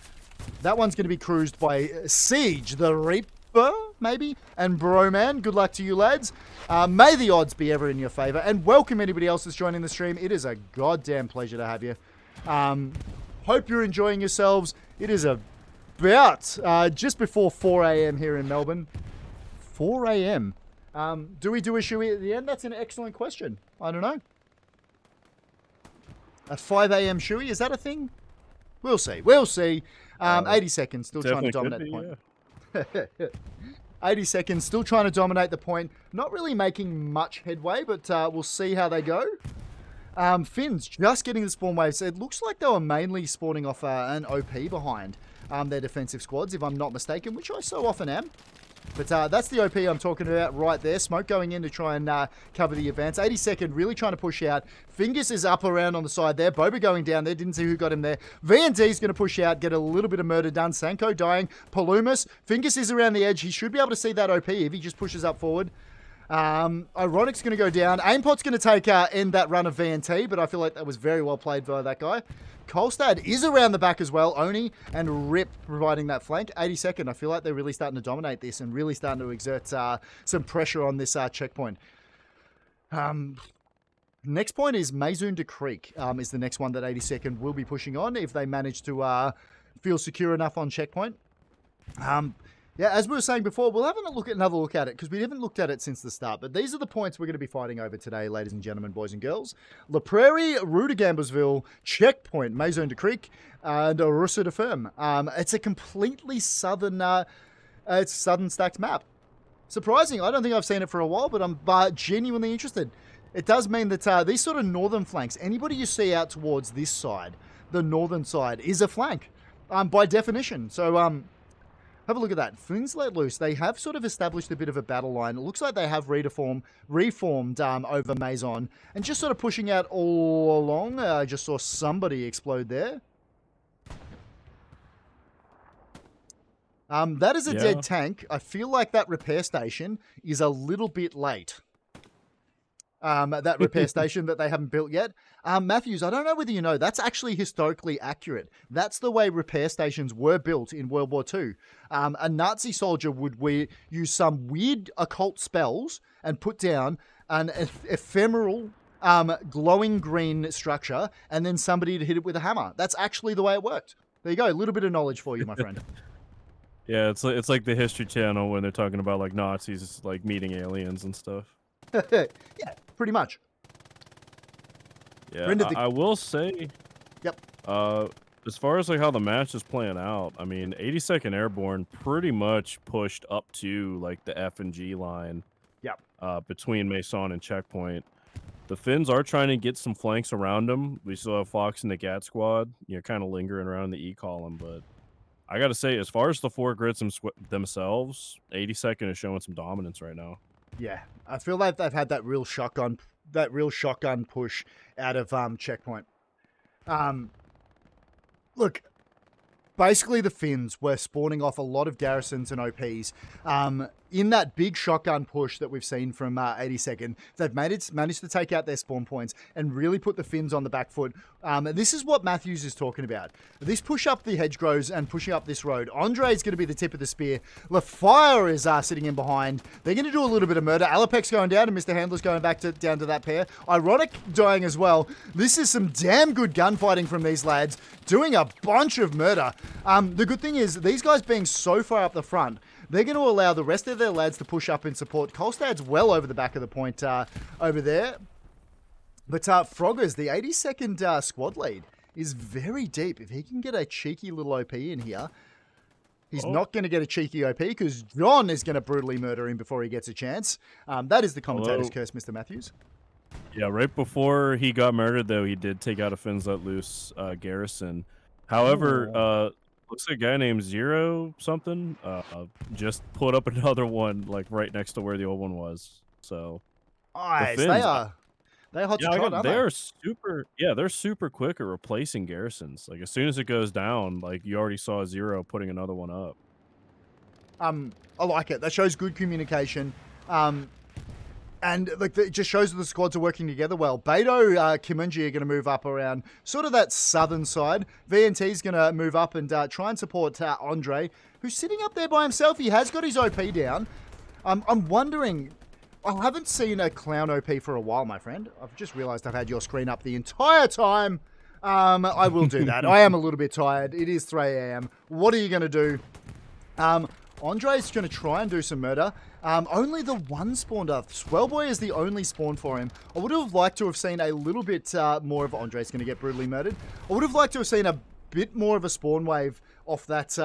That one's going to be cruised by Siege, the Reaper, maybe, and Broman. Good luck to you, lads. May the odds be ever in your favor. And welcome anybody else that's joining the stream. It is a goddamn pleasure to have you. Hope you're enjoying yourselves. It is about just before 4 a.m. here in Melbourne. 4 a.m. Do we do a shoey at the end? That's an excellent question. I don't know. A 5 a.m. shoey, is that a thing? We'll see. 80 seconds, still trying to dominate the point. 80 seconds, still trying to dominate the point. Not really making much headway, but we'll see how they go. Finns just getting the spawn waves. It looks like they were mainly spawning off an OP behind their defensive squads, if I'm not mistaken, which I so often am. But that's the OP I'm talking about right there. Smoke going in to try and cover the advance. 82nd really trying to push out. Fingers is up around on the side there. Boba going down there. Didn't see who got him there. V&D is going to push out, get a little bit of murder done. Sanko dying. Palumas. Fingers is around the edge. He should be able to see that OP if he just pushes up forward. Ironic's going to go down. Aimpot's going to take end that run of VNT, but I feel like that was very well played by that guy. Kolstad is around the back as well. Oni and Rip providing that flank. 82nd, I feel like they're really starting to dominate this and really starting to exert some pressure on this checkpoint. Next point is Mazunda Creek is the next one that 82nd will be pushing on if they manage to feel secure enough on checkpoint. Yeah, as we were saying before, we'll have another look at it because we haven't looked at it since the start. But these are the points we're going to be fighting over today, ladies and gentlemen, boys and girls. La Prairie, Rue de Gamblesville, Checkpoint, Maison de Creek, and Russa de Ferme. It's a completely southern stacked map. Surprising. I don't think I've seen it for a while, but I'm genuinely interested. It does mean that these sort of northern flanks, anybody you see out towards this side, the northern side, is a flank by definition. So, have a look at that. Fins let loose. They have sort of established a bit of a battle line. It looks like they have reformed over Maison and just sort of pushing out all along. I just saw somebody explode there. That is a dead tank. I feel like that repair station is a little bit late. That repair station that they haven't built yet. Matthews, I don't know whether you know, that's actually historically accurate. That's the way repair stations were built in World War II. A Nazi soldier would use some weird occult spells and put down an ephemeral glowing green structure, and then somebody to hit it with a hammer. That's actually the way it worked. There you go, a little bit of knowledge for you, my friend. Yeah, it's like the History Channel when they're talking about like Nazis like meeting aliens and stuff. Yeah, pretty much. Yeah, I will say. Yep. As far as like how the match is playing out, I mean, 82nd Airborne pretty much pushed up to like the F and G line. Yep. Between Maison and Checkpoint. The Finns are trying to get some flanks around them. We still have Fox and the GAT squad, kind of lingering around the E column. But I got to say, as far as the four grids themselves, 82nd is showing some dominance right now. Yeah, I feel like they've had that real shotgun push out of Checkpoint. Look, basically the Finns were spawning off a lot of garrisons and OPs. In that big shotgun push that we've seen from 82nd, they've managed to take out their spawn points and really put the Finns on the back foot. This is what Matthews is talking about. This push up the hedgerows and pushing up this road. Andre is going to be the tip of the spear. LaFire is sitting in behind. They're going to do a little bit of murder. Alapec's going down and Mr. Handler's going back down to that pair. Ironic dying as well. This is some damn good gunfighting from these lads, doing a bunch of murder. The good thing is, these guys being so far up the front, they're going to allow the rest of their lads to push up in support. Kolstad's well over the back of the point over there. But Froggers, the 82nd squad lead, is very deep. If he can get a cheeky little OP in here, he's not going to get a cheeky OP because John is going to brutally murder him before he gets a chance. That is the commentator's curse, Mr. Matthews. Yeah, right before he got murdered, though, he did take out a Finns Let Loose garrison. However, looks like a guy named Zero something just put up another one like right next to where the old one was. So nice. The Finns, they're hot to trot, aren't they? They're super quick at replacing garrisons. Like as soon as it goes down, like you already saw Zero putting another one up. I like it. That shows good communication. And like it just shows that the squads are working together well. Beto, Kimunji are going to move up around sort of that southern side. VNT is going to move up and try and support Andre, who's sitting up there by himself. He has got his OP down. I'm wondering, I haven't seen a clown OP for a while, my friend. I've just realized I've had your screen up the entire time. I will do that. I am a little bit tired. It is 3 a.m. What are you going to do? Andre's going to try and do some murder. Only the one spawned up. Swellboy is the only spawn for him. I would have liked to have seen a little bit more of Andre's going to get brutally murdered. I would have liked to have seen a bit more of a spawn wave off that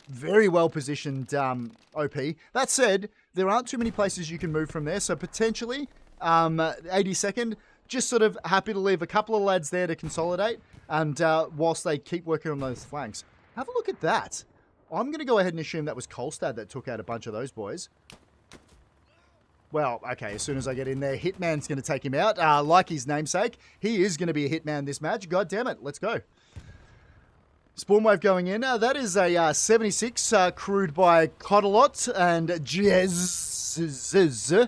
very well-positioned OP. That said, there aren't too many places you can move from there, so potentially 82nd, just sort of happy to leave a couple of lads there to consolidate, and whilst they keep working on those flanks. Have a look at that. I'm going to go ahead and assume that was Kolstad that took out a bunch of those boys. Well, okay, as soon as I get in there, Hitman's going to take him out. Like his namesake, he is going to be a Hitman this match. God damn it, let's go. Spawn wave going in. That is a 76 crewed by Coddalot and Jez.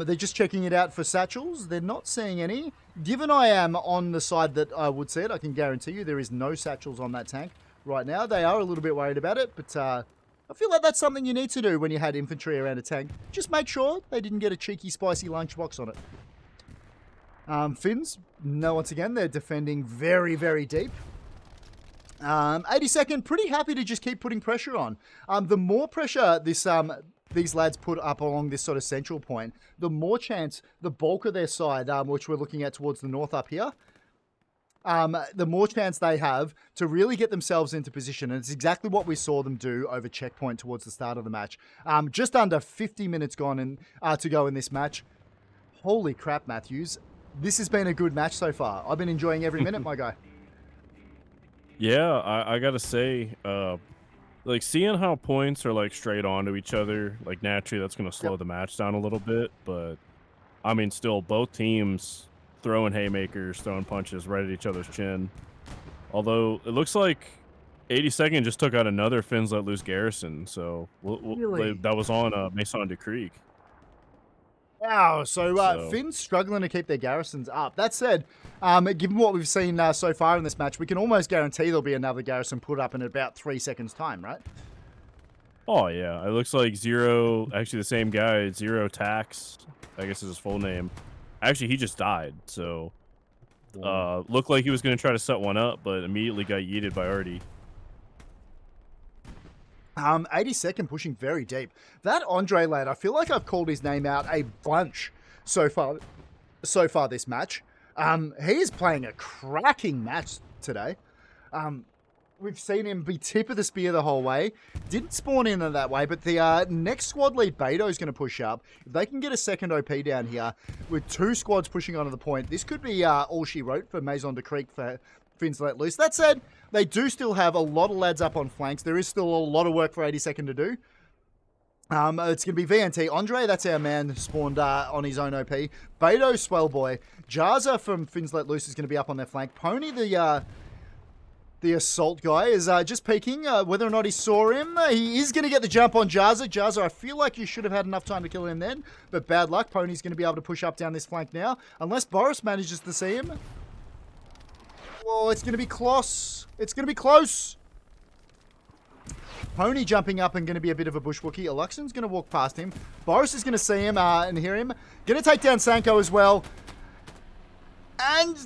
They're just checking it out for satchels. They're not seeing any. Given I am on the side that I would see it, I can guarantee you there is no satchels on that tank right now. They are a little bit worried about it, but I feel like that's something you need to do when you had infantry around a tank. Just make sure they didn't get a cheeky, spicy lunchbox on it. Finns, no, once again, they're defending very, very deep. 82nd, pretty happy to just keep putting pressure on. The more pressure these lads put up along this sort of central point, the more chance the bulk of their side, which we're looking at towards the north up here, the more chance they have to really get themselves into position. And it's exactly what we saw them do over checkpoint towards the start of the match. Just under 50 minutes gone to go in this match. Holy crap, Matthews. This has been a good match so far. I've been enjoying every minute, my guy. Yeah, I gotta say, like seeing how points are like straight onto each other, like naturally that's gonna slow the match down a little bit. But I mean, still both teams throwing haymakers, throwing punches right at each other's chin. Although it looks like 82nd just took out another Finns Let Loose garrison, so Really? that was on Maison de Creek. Wow, so So Finn's struggling to keep their garrisons up. That said, given what we've seen so far in this match, we can almost guarantee there'll be another garrison put up in about 3 seconds' time, right? oh yeah, it looks like Zero, actually the same guy, Zero Tax, I guess is his full name. Actually, he just died, so looked like he was going to try to set one up, but immediately got yeeted by Artie. 82nd pushing very deep. That Andre lad, I feel like I've called his name out a bunch so far this match. He is playing a cracking match today. We've seen him be tip of the spear the whole way. Didn't spawn in that way, but the next squad lead, Beto, is going to push up. If they can get a second OP down here with 2 squads pushing onto the point, this could be all she wrote for Maison de Creek for Finns Let Loose. That said, they do still have a lot of lads up on flanks. There is still a lot of work for 82nd to do. It's going to be VNT. Andre, that's our man, spawned on his own OP. Beto, Swellboy. Jarza from Finns Let Loose is going to be up on their flank. Pony, the assault guy, is just peeking whether or not he saw him. He is going to get the jump on Jarza. Jarza, I feel like you should have had enough time to kill him then, but bad luck. Pony's going to be able to push up down this flank now, unless Boris manages to see him. Well, it's going to be close. It's going to be close. Pony jumping up and going to be a bit of a bushwookie. Aluxon's going to walk past him. Boris is going to see him and hear him. Going to take down Sanko as well. And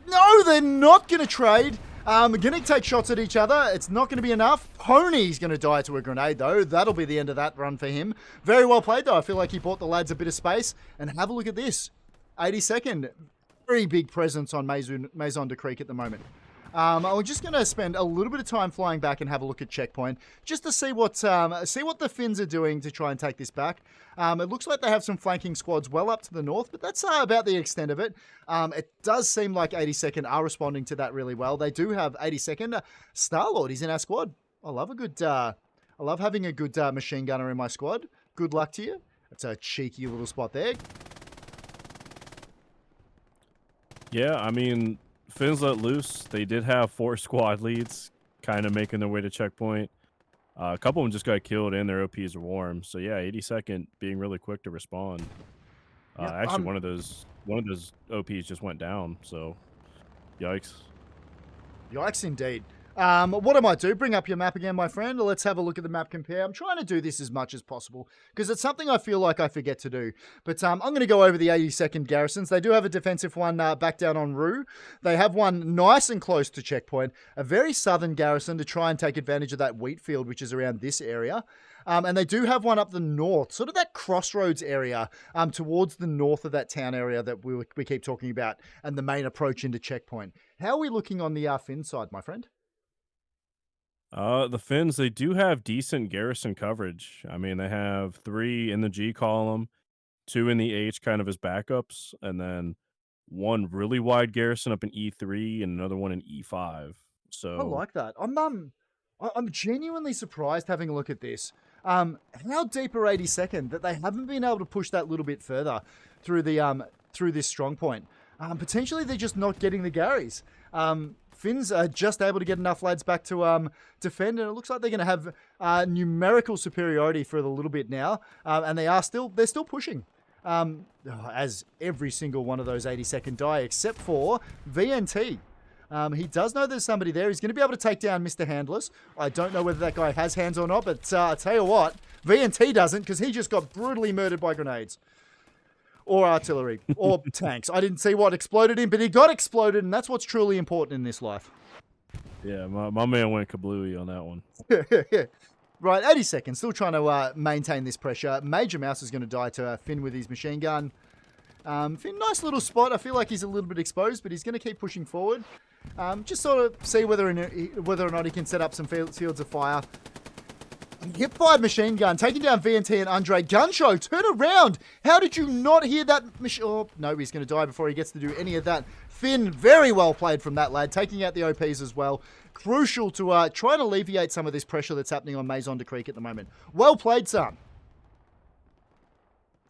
no, they're not going to trade. Going to take shots at each other. It's not going to be enough. Pony's going to die to a grenade, though. That'll be the end of that run for him. Very well played, though. I feel like he bought the lads a bit of space. And have a look at this. 82nd. Very big presence on Maison de Creek at the moment. I'm just going to spend a little bit of time flying back and have a look at checkpoint, just to see what the Finns are doing to try and take this back. It looks like they have some flanking squads well up to the north, but that's about the extent of it. It does seem like 82nd are responding to that really well. They do have 82nd. Starlord, he's in our squad. I love having a good machine gunner in my squad. Good luck to you. That's a cheeky little spot there. Yeah, I mean, Finns Let Loose, they did have 4 squad leads kind of making their way to checkpoint. A couple of them just got killed and their OPs are warm. So yeah, 82nd being really quick to respond. Actually, one of those OPs just went down. So, yikes. Yikes indeed. What I might do, bring up your map again, my friend. Let's have a look at the map compare. I'm trying to do this as much as possible because it's something I feel like I forget to do. But I'm going to go over the 82nd garrisons. They do have a defensive one back down on Rue. They have one nice and close to checkpoint, a very southern garrison to try and take advantage of that wheat field, which is around this area. And they do have one up the north, sort of that crossroads area towards the north of that town area that we keep talking about and the main approach into checkpoint. How are we looking on the Finn side, my friend? The Finns, they do have decent garrison coverage. I mean, they have 3 in the G column, 2 in the H kind of as backups, and then 1 really wide garrison up in E3 and another one in E5. I So like that. I'm genuinely surprised having a look at this. How deep are 82nd that they haven't been able to push that little bit further through the through this strong point. Potentially they're just not getting the Garys. Finns are just able to get enough lads back to defend, and it looks like they're going to have numerical superiority for a little bit now, and they're still pushing. As every single one of those 82nd die, except for VNT. He does know there's somebody there. He's going to be able to take down Mr. Handless. I don't know whether that guy has hands or not, but I'll tell you what, VNT doesn't, because he just got brutally murdered by grenades. Or artillery. Or tanks. I didn't see what exploded him, but he got exploded, and that's what's truly important in this life. Yeah, my man went kablooey on that one. Right, 80 seconds. Still trying to maintain this pressure. Major Mouse is going to die to Finn with his machine gun. Finn, nice little spot. I feel like he's a little bit exposed, but he's going to keep pushing forward. Just sort of see whether or not he can set up some fields of fire. Hip fired machine gun, taking down VNT and Andre. Gun show, turn around. How did you not hear that? Oh, no, he's going to die before he gets to do any of that. Finn, very well played from that lad, taking out the OPs as well. Crucial to try and alleviate some of this pressure that's happening on Maison de Creek at the moment. Well played, son.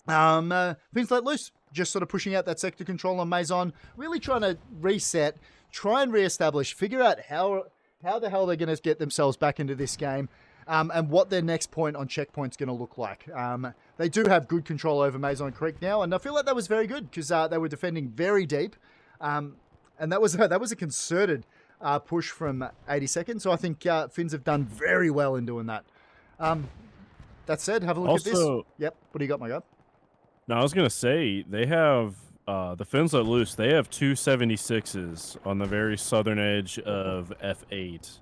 Finn's let loose. Just sort of pushing out that sector control on Maison. Really trying to reset, try and reestablish, figure out how the hell they're going to get themselves back into this game. And what their next point on checkpoint's going to look like. They do have good control over Maison Creek now, and I feel like that was very good because they were defending very deep, and that was a concerted push from 82nd. So I think Finns have done very well in doing that. That said, have a look at this. Yep. What do you got, my guy? No, I was gonna say they have the Finns let loose. They have 276s on the very southern edge of F8.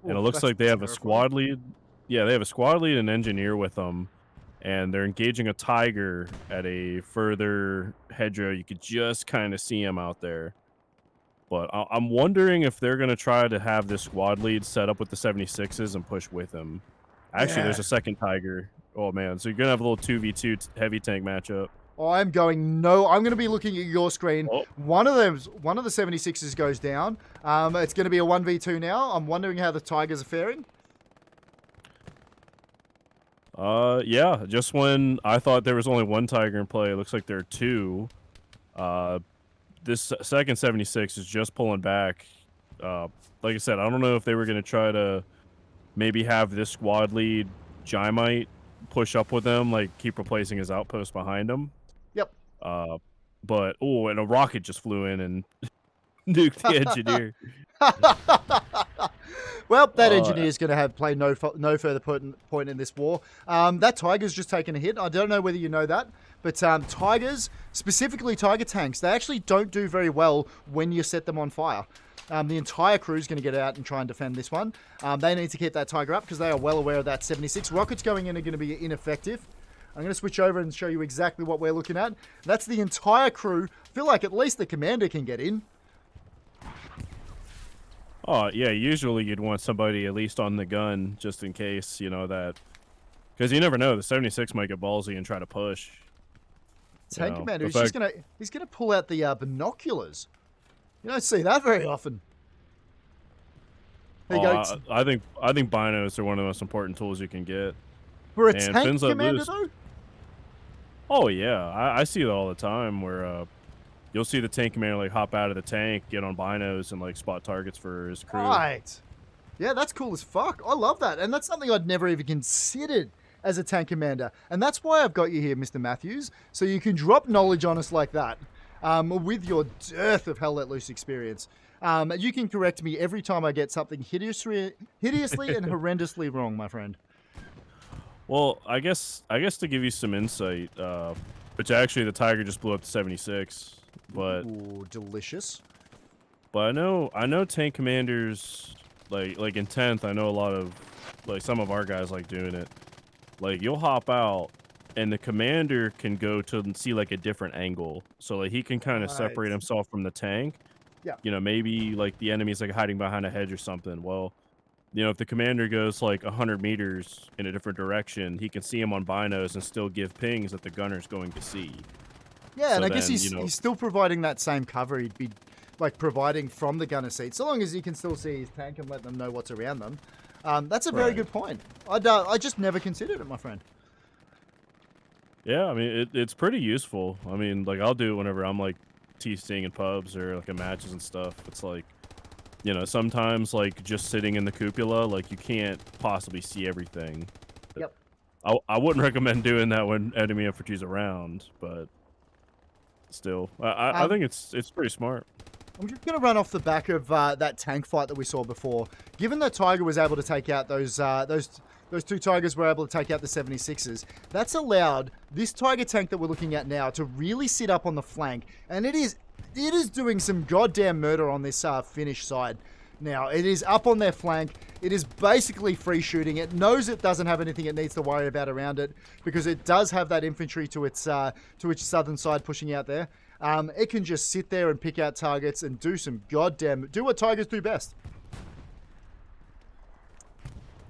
And it looks like they have a squad lead. Yeah, they have a squad lead and engineer with them. And they're engaging a Tiger at a further hedgerow. You could just kind of see him out there. But I'm wondering if they're going to try to have this squad lead set up with the 76s and push with him. Actually, there's a second Tiger. Oh, man. So you're going to have a little 2v2 heavy tank matchup. I'm going to be looking at your screen. Oh. One of the 76s goes down. It's going to be a 1v2 now. I'm wondering how the Tigers are faring. Yeah, just when I thought there was only one Tiger in play, it looks like there are two. This second 76 is just pulling back. Like I said, I don't know if they were going to try to maybe have this squad lead Gymite push up with them, like keep replacing his outpost behind him. Yep. But and a rocket just flew in and nuked the engineer. Well, that engineer is going to play no further point in this war. That Tiger's just taken a hit. I don't know whether you know that, but Tigers, specifically Tiger tanks, they actually don't do very well when you set them on fire. The entire crew is going to get out and try and defend this one. They need to keep that Tiger up because they are well aware of that 76. Rockets going in are going to be ineffective. I'm going to switch over and show you exactly what we're looking at. That's the entire crew. I feel like at least the commander can get in. Oh, yeah, usually you'd want somebody at least on the gun just in case, that... Because you never know, the 76 might get ballsy and try to push. Tank commander, he's gonna pull out the binoculars. You don't see that very often. There you go. I think binos are one of the most important tools you can get. For a tank commander, though? Oh, yeah. I see it all the time where... You'll see the tank commander like hop out of the tank, get on binos, and like spot targets for his crew. Right. Yeah, that's cool as fuck. I love that. And that's something I'd never even considered as a tank commander. And that's why I've got you here, Mr. Matthews, so you can drop knowledge on us like that with your dearth of Hell Let Loose experience. You can correct me every time I get something hideously and horrendously wrong, my friend. Well, I guess to give you some insight, which actually the Tiger just blew up to 76. But ooh, delicious. But I know tank commanders like in 10th. I know a lot of some of our guys like doing it. Like you'll hop out, and the commander can go to see like a different angle, so like he can kind of separate himself from the tank. Yeah. Maybe like the enemy's like hiding behind a hedge or something. Well, if the commander goes like 100 meters in a different direction, he can see him on binos and still give pings that the gunner's going to see. Yeah, so and I guess he's still providing that same cover he'd be like providing from the gunner seat, so long as you can still see his tank and let them know what's around them. That's a very Right. good point. I just never considered it, my friend. Yeah, I mean, it's pretty useful. I mean, like, I'll do it whenever I'm, like, TCing in pubs or, like, in matches and stuff. It's like, you know, sometimes, like, just sitting in the cupola, like, you can't possibly see everything. Yep. I wouldn't recommend doing that when enemy infantry's around, but still, I Um, think it's pretty smart. I'm just going to run off the back of that tank fight that we saw before. Given that Tiger was able to take out those two Tigers were able to take out the 76s, that's allowed this Tiger tank that we're looking at now to really sit up on the flank, and it is doing some goddamn murder on this Finnish side. Now, it is up on their flank. It is basically free shooting. It knows it doesn't have anything it needs to worry about around it because it does have that infantry to its southern side pushing out there. It can just sit there and pick out targets and do what Tigers do best.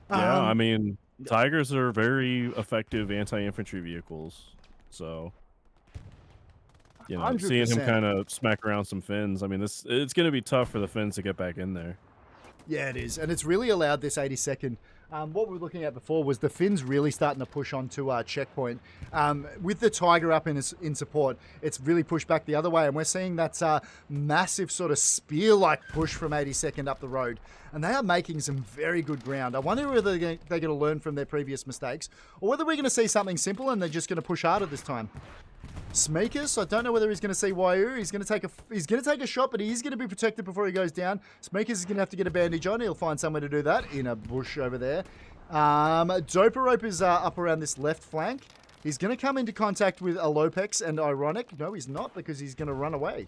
Yeah, I mean, Tigers are very effective anti-infantry vehicles, so you know, seeing him 100%. kind of smack around some Finns, I mean, it's going to be tough for the Finns to get back in there. Yeah, it is. And it's really allowed this 82nd. What we were looking at before was the Finns really starting to push onto checkpoint. With the Tiger up in support, it's really pushed back the other way. And we're seeing that massive sort of spear-like push from 82nd up the road. And they are making some very good ground. I wonder whether they're going to learn from their previous mistakes or whether we're going to see something simple and they're just going to push harder this time. Smeekus, I don't know whether he's going to see Waiu. He's going to take a shot, but he's going to be protected before he goes down. Smeekus is going to have to get a bandage on. He'll find somewhere to do that in a bush over there. Doperope is up around this left flank. He's going to come into contact with a Lopex and Ironic. No, he's not because he's going to run away.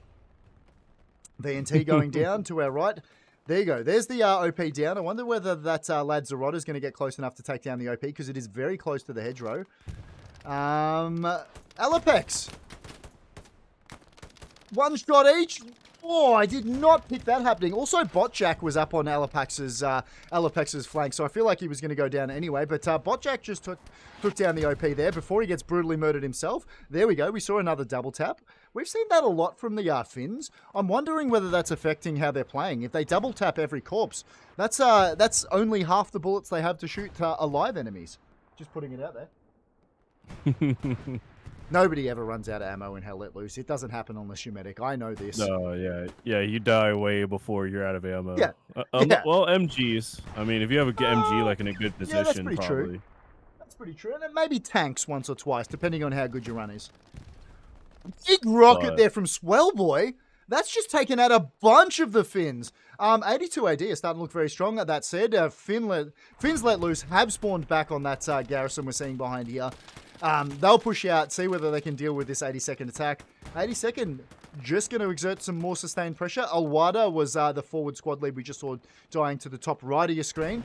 VNT going down to our right. There you go. There's the OP down. I wonder whether that lad Zerotta is going to get close enough to take down the OP because it is very close to the hedgerow. Alapex. One shot each. Oh, I did not pick that happening. Also, Botjack was up on Alapex's flank, so I feel like he was going to go down anyway. But Botjack just took down the OP there before he gets brutally murdered himself. There we go. We saw another double tap. We've seen that a lot from the Finns. I'm wondering whether that's affecting how they're playing. If they double tap every corpse, that's only half the bullets they have to shoot alive enemies. Just putting it out there. Nobody ever runs out of ammo in Hell Let Loose. It doesn't happen unless you're medic. I know this. No, yeah, you die way before you're out of ammo. Yeah. Well, MGs. I mean, if you have a MG like in a good position, that's pretty probably. true. That's pretty true. And then maybe tanks once or twice, depending on how good your run is. Big rocket there from Swellboy. That's just taken out a bunch of the Finns. 82AD is starting to look very strong. That said, Finns Let Loose have spawned back on that garrison we're seeing behind here. They'll push out, see whether they can deal with this 82nd attack. 82nd just going to exert some more sustained pressure. Alwada was the forward squad lead we just saw dying to the top right of your screen.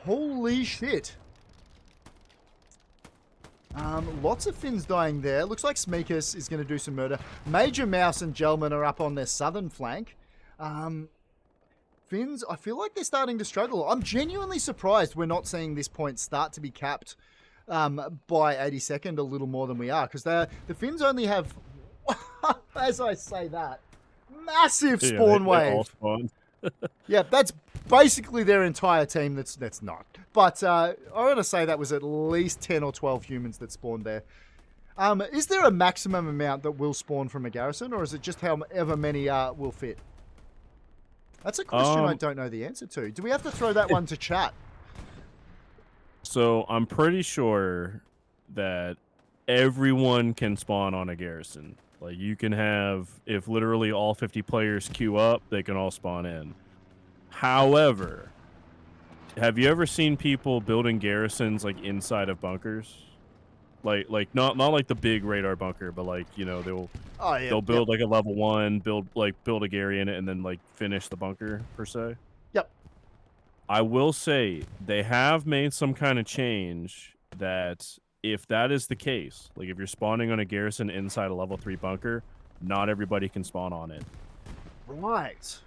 Holy shit. Lots of Finns dying there. Looks like Smeekus is going to do some murder. Major Mouse and Gelman are up on their southern flank. Finns, I feel like they're starting to struggle. I'm genuinely surprised we're not seeing this point start to be capped by 82nd a little more than we are. Because the Finns only have, as I say that, massive spawn wave. All spawn. Yeah, that's basically their entire team. That's not. But I want to say that was at least 10 or 12 humans that spawned there. Is there a maximum amount that will spawn from a garrison, or is it just however many will fit? That's a question I don't know the answer to. Do we have to throw that one to chat? So I'm pretty sure that everyone can spawn on a garrison. Like, you can have, if literally all 50 players queue up, they can all spawn in. However, have you ever seen people building garrisons like inside of bunkers? Like not like the big radar bunker, but like, you know, they'll build like a level 1, build a Gary in it, and then like finish the bunker per se. Yep. I will say they have made some kind of change that if that is the case, like if you're spawning on a garrison inside a level 3 bunker, not everybody can spawn on it. Right.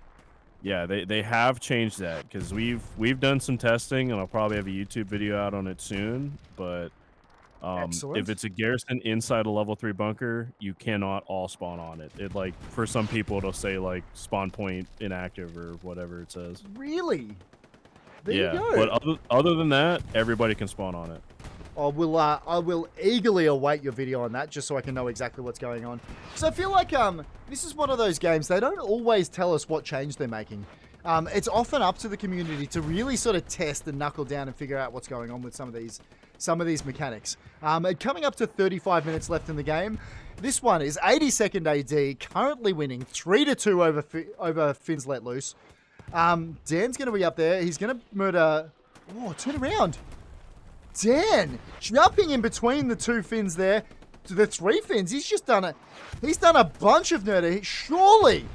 Yeah, they have changed that because we've done some testing, and I'll probably have a YouTube video out on it soon. But if it's a garrison inside a level 3 bunker, you cannot all spawn on it. It, like, for some people it'll say like spawn point inactive or whatever it says. Really? There you go. But other than that, everybody can spawn on it. I will eagerly await your video on that just so I can know exactly what's going on. So I feel like this is one of those games, they don't always tell us what change they're making. It's often up to the community to really sort of test and knuckle down and figure out what's going on with some of these mechanics. Coming up to 35 minutes left in the game. This one is 82nd AD, currently winning 3-2 over Finns Let Loose. Dan's going to be up there. He's going to murder... Oh, turn around. Dan, jumping in between the two Finns there, to the three Finns. He's done a bunch of murder. Surely,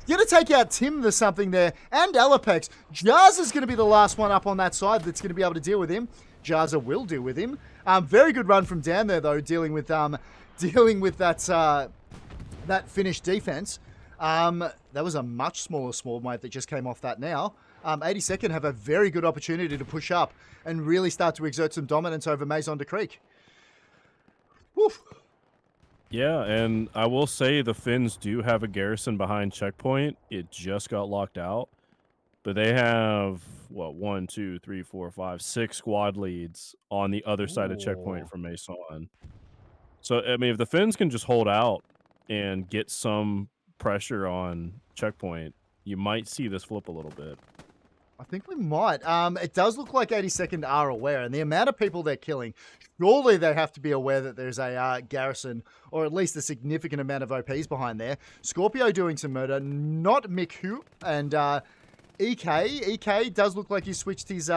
going to take out Tim the something there, and Alapex. Jaza's going to be the last one up on that side that's going to be able to deal with him. Jaza will deal with him. Very good run from Dan there, though, dealing with that finished defense. That was a much smaller small mate that just came off that now. 82nd have a very good opportunity to push up and really start to exert some dominance over Maison de Creek. Woof. Yeah, and I will say the Finns do have a garrison behind checkpoint. It just got locked out. But they have, 1, 2, 3, 4, 5, 6 squad leads on the other side of checkpoint from Maison. So, I mean, if the Finns can just hold out and get some pressure on checkpoint, you might see this flip a little bit. I think we might. It does look like 82nd are aware, and the amount of people they're killing, surely they have to be aware that there's a garrison, or at least a significant amount of OPs behind there. Scorpio doing some murder, not Miku, and EK. EK does look like he switched his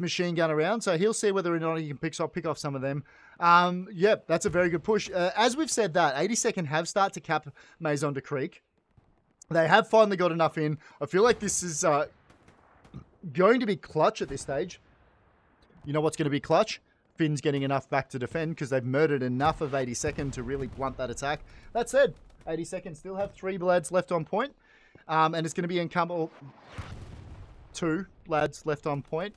machine gun around, so he'll see whether or not he can pick off some of them. Yep, that's a very good push. As we've said that, 82nd have started to cap Maison de Creek. They have finally got enough in. I feel like this is going to be clutch at this stage. You know what's going to be clutch? Finn's getting enough back to defend because they've murdered enough of 82nd to really blunt that attack. That said, 82nd still have 3 lads left on point. And it's going to be incumbent... 2 lads left on point.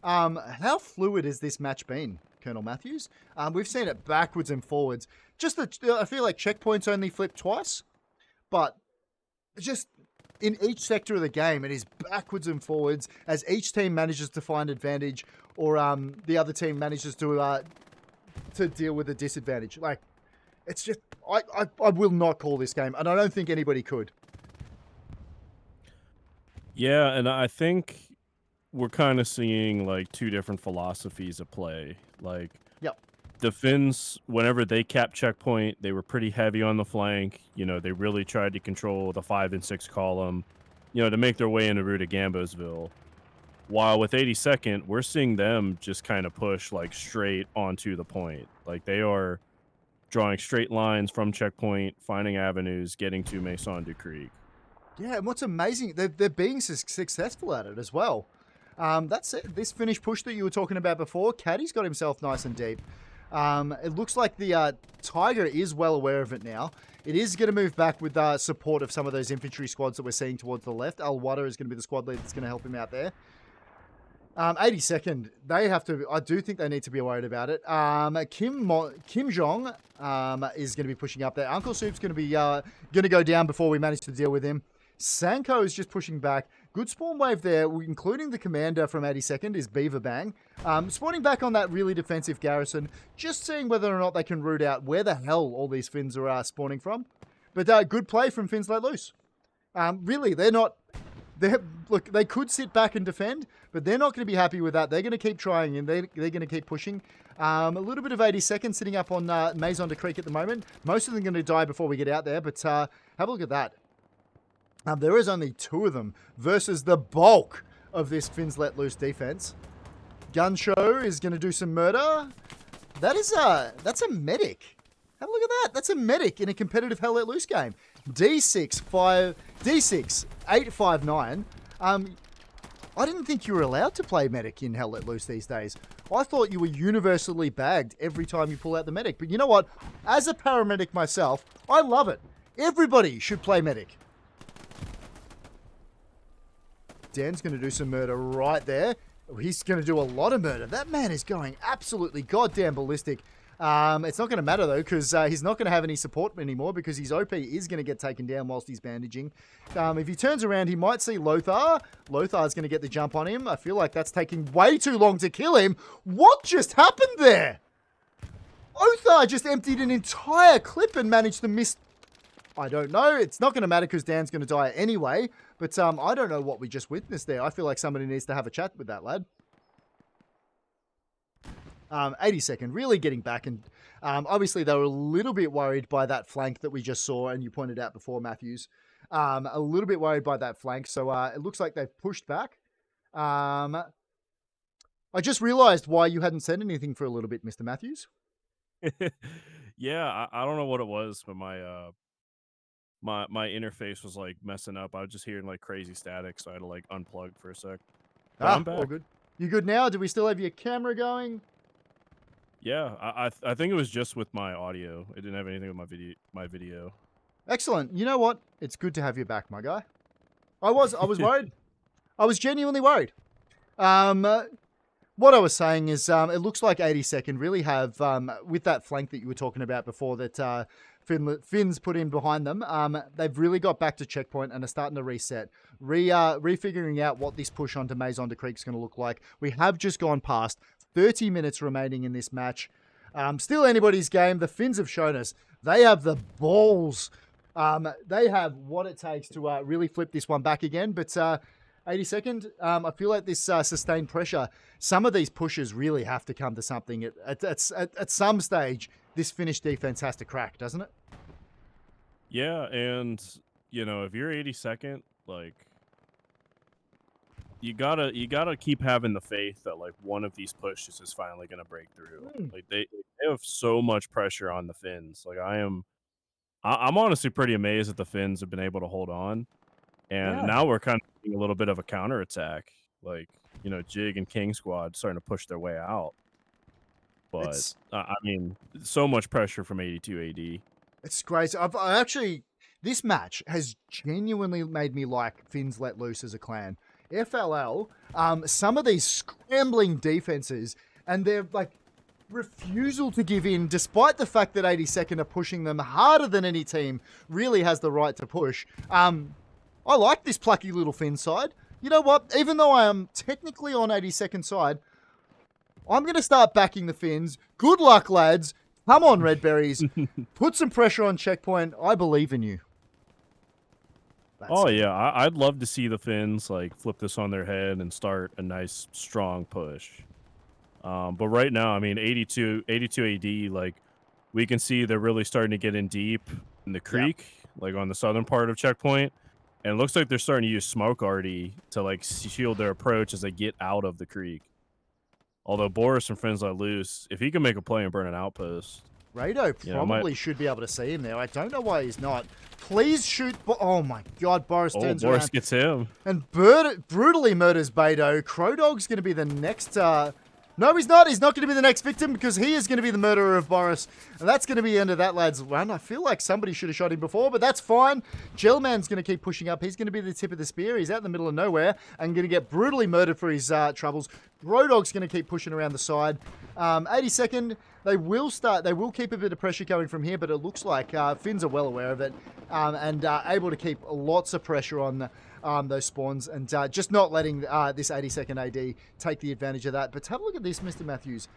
How fluid has this match been, Col.Matthews? We've seen it backwards and forwards. I feel like checkpoints only flip twice. But just in each sector of the game, it is backwards and forwards as each team manages to find advantage or the other team manages to deal with a disadvantage. Like, it's just... I will not call this game, and I don't think anybody could. Yeah, and I think we're kind of seeing like 2 different philosophies at play. Like, yep. The Finns, whenever they capped checkpoint, they were pretty heavy on the flank. You know, they really tried to control the 5 and 6 column, you know, to make their way into route of Gambosville. While with 82nd, we're seeing them just kind of push like straight onto the point. Like, they are drawing straight lines from checkpoint, finding avenues, getting to Maison du Creek. Yeah, and what's amazing, they're being successful at it as well. That's it. This finish push that you were talking about before, Caddy's got himself nice and deep. It looks like the Tiger is well aware of it now. It is going to move back with support of some of those infantry squads that we're seeing towards the left. Al-Wada is going to be the squad lead that's going to help him out there. 82nd, I do think they need to be worried about it. Kim Jong is going to be pushing up there. Uncle Soup's going to go down before we manage to deal with him. Sanko is just pushing back. Good spawn wave there, including the commander from 82nd is Beaver Bang. Spawning back on that really defensive garrison, just seeing whether or not they can root out where the hell all these Finns are spawning from. But good play from Finns Let Loose. Really, look, they could sit back and defend, but they're not going to be happy with that. They're going to keep trying, and they're going to keep pushing. A little bit of 82nd sitting up on Maison de Creek at the moment. Most of them going to die before we get out there, but have a look at that. There is only 2 of them versus the bulk of this Finns Let Loose defense. Gun Show is going to do some murder. That's a medic. Have a look at that. That's a medic in a competitive Hell Let Loose game. D6 859. I didn't think you were allowed to play medic in Hell Let Loose these days. I thought you were universally bagged every time you pull out the medic. But you know what? As a paramedic myself, I love it. Everybody should play medic. Dan's going to do some murder right there. He's going to do a lot of murder. That man is going absolutely goddamn ballistic. It's not going to matter, though, because he's not going to have any support anymore because his OP is going to get taken down whilst he's bandaging. If he turns around, he might see Lothar. Lothar's going to get the jump on him. I feel like that's taking way too long to kill him. What just happened there? Lothar just emptied an entire clip and managed to miss... I don't know. It's not going to matter because Dan's going to die anyway. But I don't know what we just witnessed there. I feel like somebody needs to have a chat with that lad. 82nd, really getting back. And obviously they were a little bit worried by that flank that we just saw. And you pointed out before, Matthews. A little bit worried by that flank. So it looks like they've pushed back. I just realized why you hadn't said anything for a little bit, Mr. Matthews. Yeah, I don't know what it was, but my interface was like messing up. I was just hearing like crazy static, so I had to like unplug for a sec. But I'm back. All good. You good now? Do we still have your camera going? Yeah, I think it was just with my audio. It didn't have anything with my video. Excellent. You know what? It's good to have you back, my guy. I was worried. I was genuinely worried. What I was saying is it looks like 82nd really have, with that flank that you were talking about before that Finn's put in behind them, they've really got back to checkpoint and are starting to reset, refiguring out what this push onto Maison de Creek is going to look like. We have just gone past 30 minutes remaining in this match. Still anybody's game. The Finns have shown us they have the balls. They have what it takes to really flip this one back again, but... 82nd, I feel like this sustained pressure, some of these pushes really have to come to something. At some stage, this Finnish defense has to crack, doesn't it? Yeah, and, you know, if you're 82nd, like, you gotta keep having the faith that, like, one of these pushes is finally going to break through. Like, they have so much pressure on the Finns. Like, I'm honestly pretty amazed that the Finns have been able to hold on. And now we're kind of seeing a little bit of a counterattack. Like, you know, Jig and King Squad starting to push their way out. But, I mean, so much pressure from 82AD. It's crazy. I actually, this match has genuinely made me like Finns Let Loose as a clan. FLL, some of these scrambling defenses, and they're like, refusal to give in, despite the fact that 82nd are pushing them harder than any team really has the right to push. I like this plucky little Finn side. You know what? Even though I am technically on 82nd side, I'm going to start backing the Finns. Good luck, lads. Come on, Red Berries. Put some pressure on checkpoint. I believe in you. Yeah. I'd love to see the Finns like flip this on their head and start a nice, strong push. But right now, I mean, 82 AD, like, we can see they're really starting to get in deep in the creek, like on the southern part of checkpoint. And it looks like they're starting to use smoke already to, like, shield their approach as they get out of the creek. Although Boris from Friends Let Loose, if he can make a play and burn an outpost... Rado probably should be able to see him there. I don't know why he's not. Please shoot... Oh, my God. Boris turns around. Boris gets him. And brutally murders Beto. Crow Dog's going to be the next... No, he's not. He's not going to be the next victim because he is going to be the murderer of Boris. And that's going to be the end of that lad's run. I feel like somebody should have shot him before, but that's fine. Gelman's going to keep pushing up. He's going to be the tip of the spear. He's out in the middle of nowhere and going to get brutally murdered for his troubles. Brodog's going to keep pushing around the side. 82nd, they will keep a bit of pressure going from here, but it looks like Finns are well aware of it and able to keep lots of pressure on those spawns and just not letting this 82nd AD take the advantage of that. But have a look at this, Mr. Matthews.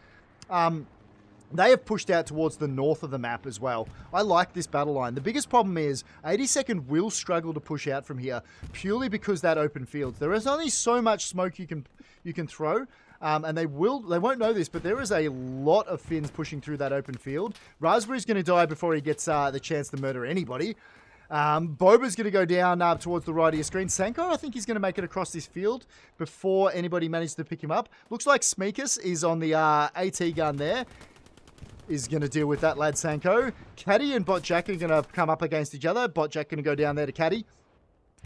They have pushed out towards the north of the map as well. I like this battle line. The biggest problem is 82nd will struggle to push out from here purely because that open field. There is only so much smoke you can throw. And they won't know this, but there is a lot of Finns pushing through that open field. Raspberry's going to die before he gets the chance to murder anybody. Boba's going to go down towards the right of your screen. Sanko, I think he's going to make it across this field before anybody manages to pick him up. Looks like Smeekus is on the AT gun there. Is going to deal with that lad, Sanko. Caddy and Bot Jack are going to come up against each other. Bot Jack going to go down there to Caddy.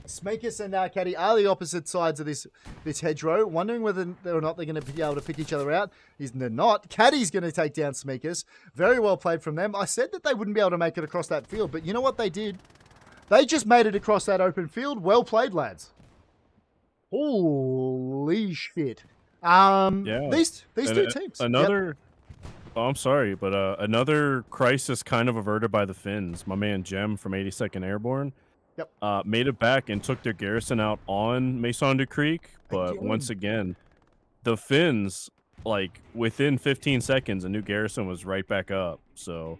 Smeekus and Caddy are the opposite sides of this hedgerow, wondering whether or not they're going to be able to pick each other out. They're not. Caddy's going to take down Smeekus. Very well played from them. I said that they wouldn't be able to make it across that field, but you know what they did? They just made it across that open field. Well played, lads. Holy shit. These two teams. Oh, I'm sorry, but another crisis kind of averted by the Finns. My man Jem from 82nd Airborne Yep. made it back and took their garrison out on Maison du Creek. But once Again. again, the Finns, like within 15 seconds, a new garrison was right back up. So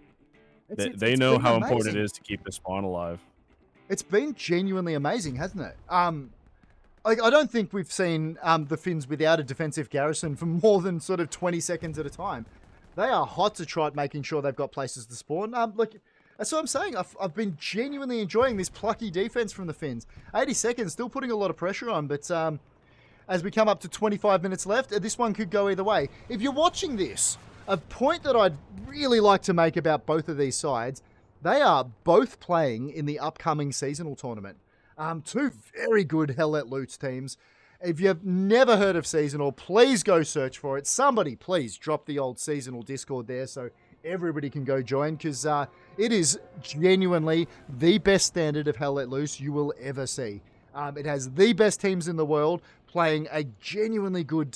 they It's know been how important it amazing. is to keep the spawn alive. It's been genuinely amazing, hasn't it? Like, I don't think we've seen the Finns without a defensive garrison for more than sort of 20 seconds at a time. They are hot to trot, making sure they've got places to spawn. Look, that's what I'm saying. I've been genuinely enjoying this plucky defense from the Finns. 80 seconds, still putting a lot of pressure on, but as we come up to 25 minutes left, this one could go either way. If you're watching this, a point that I'd really like to make about both of these sides, they are both playing in the upcoming seasonal tournament. Two very good Hell Let Loose teams. If you've never heard of seasonal, please go search for it. Somebody please drop the old seasonal Discord there so everybody can go join, because it is genuinely the best standard of Hell Let Loose you will ever see. It has the best teams in the world playing a genuinely good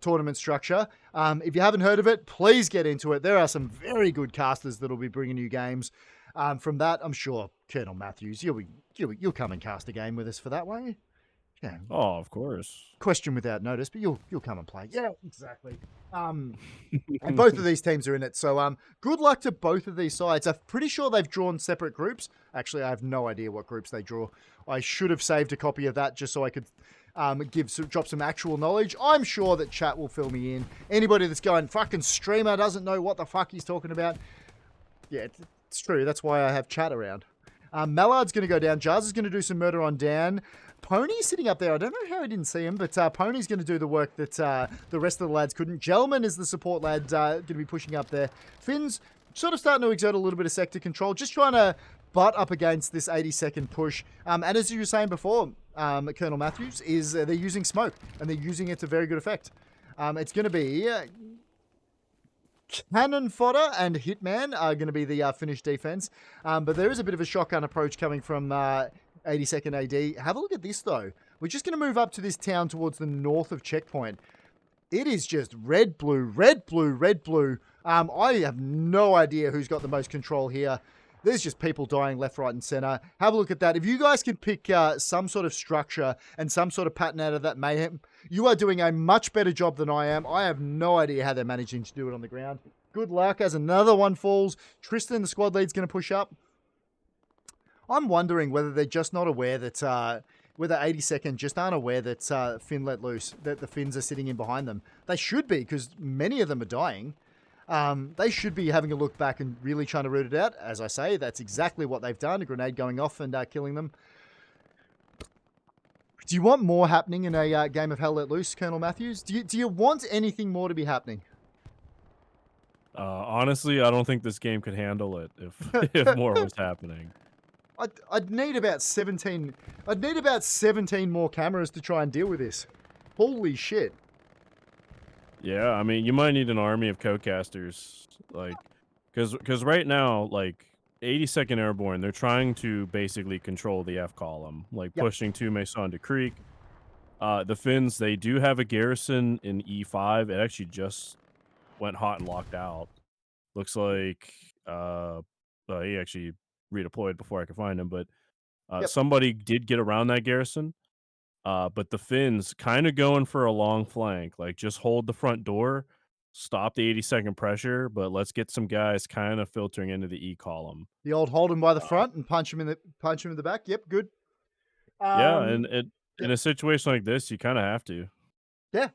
tournament structure. If you haven't heard of it, please get into it. There are some very good casters that will be bringing you games. From that, I'm sure Col.Matthews, you'll come and cast a game with us for that, won't you? Yeah. Oh, of course. Question without notice, but you'll come and play. Yeah, exactly. And both of these teams are in it, so good luck to both of these sides. I'm pretty sure they've drawn separate groups. Actually, I have no idea what groups they draw. I should have saved a copy of that just so I could drop some actual knowledge. I'm sure that chat will fill me in. Anybody that's going, fucking streamer doesn't know what the fuck he's talking about. Yeah, it's true. That's why I have chat around. Mallard's going to go down. Jars is going to do some murder on Dan. Pony's sitting up there. I don't know how I didn't see him, but Pony's going to do the work that the rest of the lads couldn't. Gelman is the support lad going to be pushing up there. Finn's sort of starting to exert a little bit of sector control, just trying to butt up against this 80-second push. And as you were saying before, Col.Matthews, is they're using smoke, and they're using it to very good effect. It's going to be... Cannon Fodder and Hitman are going to be the Finnish defense. But there is a bit of a shotgun approach coming from 82nd AD. Have a look at this, though. We're just going to move up to this town towards the north of Checkpoint. It is just red, blue, red, blue, red, blue. I have no idea who's got the most control here. There's just people dying left, right, and center. Have a look at that. If you guys can pick some sort of structure and some sort of pattern out of that mayhem, you are doing a much better job than I am. I have no idea how they're managing to do it on the ground. Good luck as another one falls. Tristan, the squad lead's going to push up. I'm wondering whether they're just not aware that, whether 82nd just aren't aware that Finn let loose, that the Finns are sitting in behind them. They should be, because many of them are dying. They should be having a look back and really trying to root it out. As I say, that's exactly what they've done. A grenade going off and killing them. Do you want more happening in a game of Hell Let Loose, Col.Matthews? Do you want anything more to be happening? Honestly, I don't think this game could handle it if more was happening. I'd need about 17. I'd need about 17 more cameras to try and deal with this. Holy shit. Yeah, I mean, you might need an army of co-casters, like, because right now, like, 82nd Airborne, they're trying to basically control the F column, like pushing to Maison du Creek. The Finns, they do have a garrison in E5. It actually just went hot and locked out. Looks like he actually redeployed before I could find him, but somebody did get around that garrison. But the Finns kind of going for a long flank, like just hold the front door, stop the 80-second pressure, but let's get some guys kind of filtering into the E column. The old hold him by the front and punch him in the back. Yep, good. Yeah, and in a situation like this, you kind of have to. Yeah.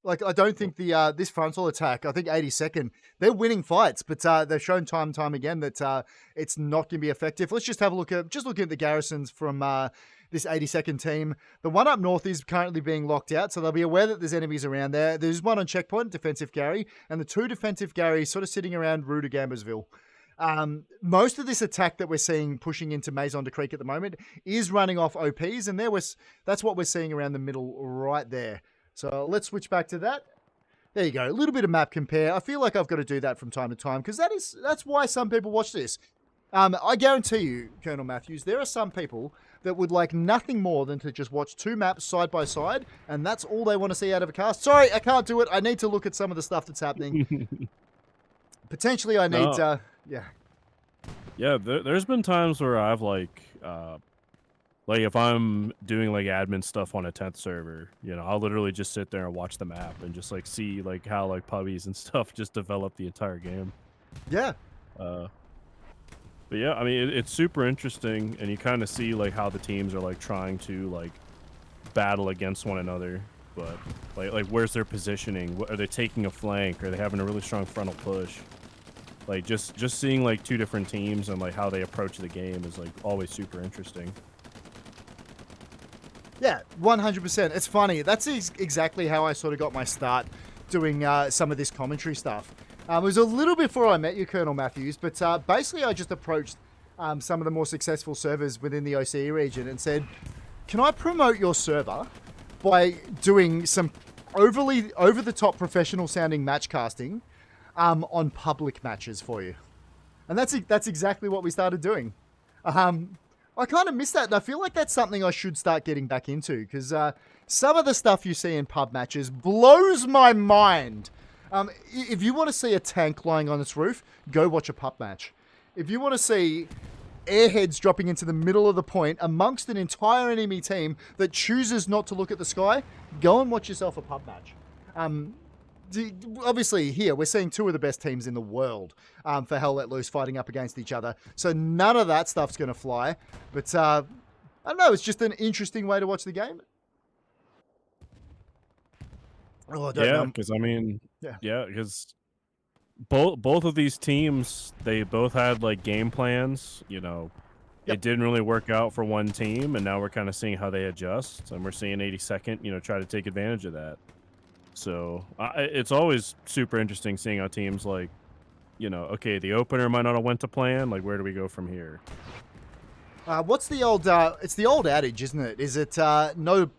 Like, I don't think the this frontal attack, I think 82nd, they're winning fights, but they've shown time and time again that it's not going to be effective. Let's just have a look at the garrisons from this 82nd team. The one up north is currently being locked out, so they'll be aware that there's enemies around there. There's one on Checkpoint, defensive Gary, and the two defensive Garys sort of sitting around Rue de Gambersville. Most of this attack that we're seeing pushing into Maison du Creek at the moment is running off OPs, and that's what we're seeing around the middle right there. So let's switch back to that. There you go. A little bit of map compare. I feel like I've got to do that from time to time because that's why some people watch this. I guarantee you, Col.Matthews, there are some people that would like nothing more than to just watch two maps side by side, and that's all they want to see out of a cast. Sorry, I can't do it. I need to look at some of the stuff that's happening. Potentially, I need. No, Yeah. yeah. There's been times where I've like if I'm doing like admin stuff on a 10th server, I'll literally just sit there and watch the map and just like see like how like pubbies and stuff just develop the entire game. Yeah. Uh, but yeah, I mean it's super interesting, and you kind of see like how the teams are like trying to like battle against one another. But like where's their positioning? Are they taking a flank? Are they having a really strong frontal push? Like just seeing like two different teams and like how they approach the game is like always super interesting. Yeah, 100%. It's funny. That's exactly how I sort of got my start doing some of this commentary stuff. It was a little before I met you, Col.Matthews, but basically I just approached some of the more successful servers within the OCE region and said, can I promote your server by doing some overly over-the-top professional-sounding match casting on public matches for you? And that's exactly what we started doing. I kind of miss that, and I feel like that's something I should start getting back into, because some of the stuff you see in pub matches blows my mind. If you want to see a tank lying on its roof, go watch a pub match. If you want to see airheads dropping into the middle of the point amongst an entire enemy team that chooses not to look at the sky, go and watch yourself a pub match. Obviously here we're seeing two of the best teams in the world for Hell Let Loose fighting up against each other, so none of that stuff's going to fly, but I don't know, it's just an interesting way to watch the game. Oh, I don't know. Because I mean, because both of these teams, they both had like game plans. It didn't really work out for one team, and now we're kind of seeing how they adjust, and we're seeing 82nd, try to take advantage of that. So it's always super interesting seeing how teams like, okay, the opener might not have went to plan. Like, where do we go from here? What's the old? It's the old adage, isn't it? Is it no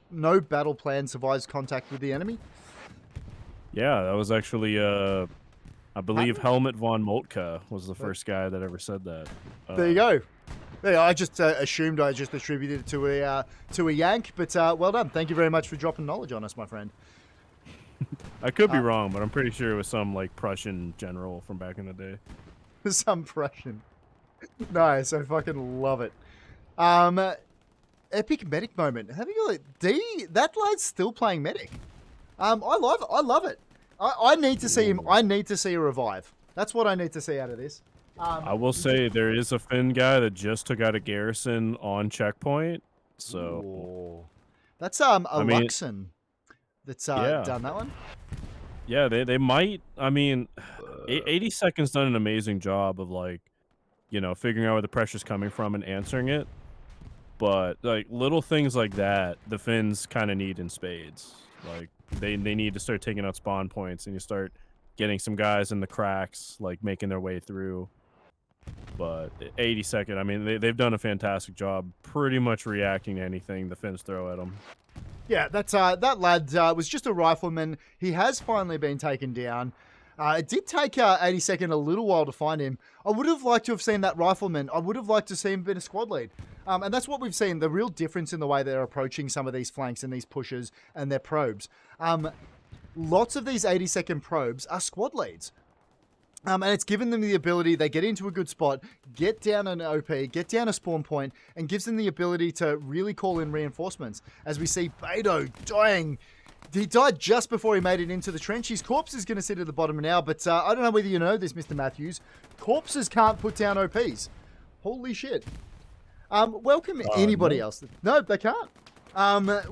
battle plan survives contact with the enemy? Yeah, that was actually I believe Helmut von Moltke was the first guy that ever said that. There you go. Yeah, I just assumed I just attributed it to a Yank, but well done. Thank you very much for dropping knowledge on us, my friend. I could be wrong, but I'm pretty sure it was some like Prussian general from back in the day. Some Prussian. Nice, I fucking love it. Epic medic moment. Have you got D? That lad's still playing medic. I love it. I need to see him. I need to see a revive. That's what I need to see out of this. I will say there is a Finn guy that just took out a garrison on checkpoint. So that's Luxon that's done that one. Yeah, they might. I mean, 82nd's done an amazing job of like, figuring out where the pressure's coming from and answering it. But like little things like that, the Finns kind of need in spades. Like they need to start taking out spawn points, and you start getting some guys in the cracks, like making their way through. But 82nd, I mean, they've done a fantastic job pretty much reacting to anything the Finns throw at them. Yeah, that lad was just a rifleman. He has finally been taken down. It did take 82nd a little while to find him. I would have liked to have seen that rifleman. I would have liked to see him been a squad lead. And that's what we've seen, the real difference in the way they're approaching some of these flanks and these pushes and their probes. Lots of these 82nd probes are squad leads. And it's given them the ability, they get into a good spot, get down an OP, get down a spawn point, and gives them the ability to really call in reinforcements. As we see Beto dying. He died just before he made it into the trench. His corpse is going to sit at the bottom now, but I don't know whether you know this, Mr. Matthews. Corpses can't put down OPs. Holy shit. Welcome anybody else. No, they can't.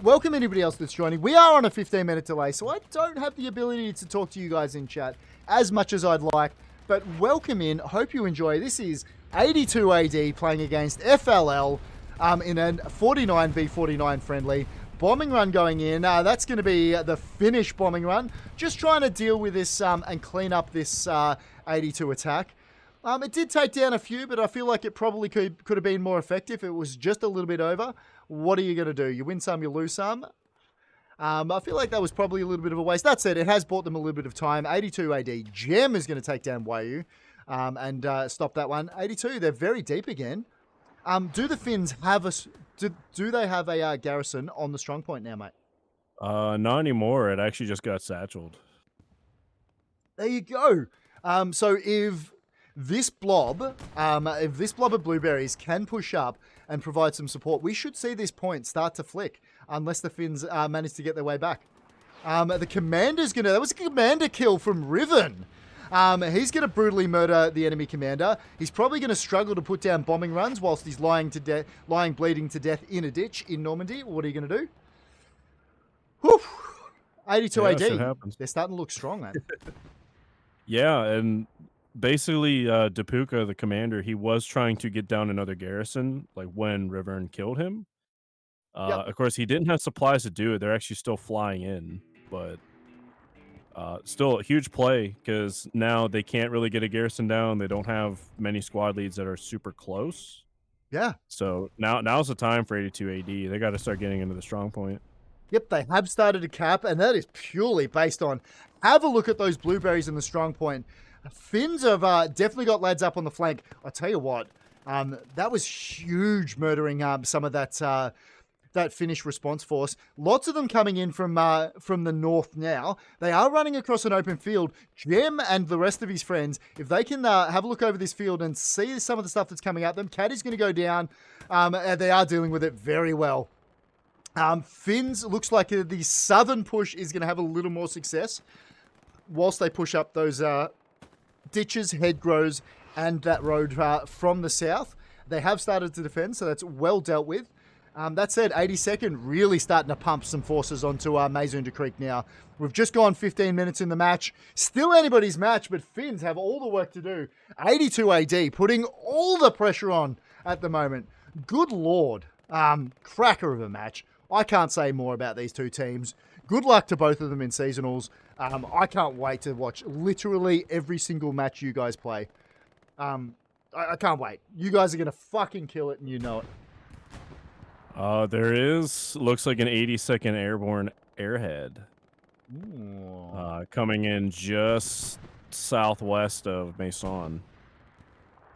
Welcome anybody else that's joining. We are on a 15-minute delay, so I don't have the ability to talk to you guys in chat as much as I'd like, but welcome in. Hope you enjoy. This is 82AD playing against FLL in a 49v49 friendly. Bombing run going in. That's going to be the Finnish bombing run. Just trying to deal with this and clean up this 82 attack. It did take down a few, but I feel like it probably could have been more effective. It was just a little bit over. What are you going to do? You win some, you lose some. I feel like that was probably a little bit of a waste. That said, it has bought them a little bit of time. 82 AD Gem is going to take down Wayu and stop that one. 82, they're very deep again. Do the Finns have a... Do they have a garrison on the strong point now, mate? Not anymore. It actually just got satcheled. There you go. So if this blob of blueberries can push up and provide some support, we should see this point start to flick unless the Finns manage to get their way back. The commander's that was a commander kill from Riven. He's going to brutally murder the enemy commander. He's probably going to struggle to put down bombing runs whilst he's lying bleeding to death in a ditch in Normandy. What are you going to do? Whew. 82 AD. They're starting to look strong, man. Yeah, and basically, Depuka, the commander, he was trying to get down another garrison, like when Rivern killed him. Yep. Of course, he didn't have supplies to do it. They're actually still flying in, but still a huge play because now they can't really get a garrison down. They don't have many squad leads that are super close. Yeah. So now's the time for 82 AD. They got to start getting into the strong point. Yep, they have started to cap, and that is purely based on have a look at those blueberries in the strong point. Finns have definitely got lads up on the flank. I tell you what, that was huge, murdering some of that Finnish response force. Lots of them coming in from the north now. They are running across an open field. Jem and the rest of his friends, if they can have a look over this field and see some of the stuff that's coming at them, Cat is going to go down, and they are dealing with it very well. Finns, looks like the southern push is going to have a little more success whilst they push up those ditches, hedgerows, and that road from the south. They have started to defend, so that's well dealt with. That said, 82nd really starting to pump some forces onto Mazunda Creek now. We've just gone 15 minutes in the match. Still anybody's match, but Finns have all the work to do. 82 AD putting all the pressure on at the moment. Good Lord. Cracker of a match. I can't say more about these two teams. Good luck to both of them in seasonals. I can't wait to watch literally every single match you guys play. I can't wait. You guys are going to fucking kill it, and you know it. Looks like an 82nd Airborne Airhead. Coming in just southwest of Maison.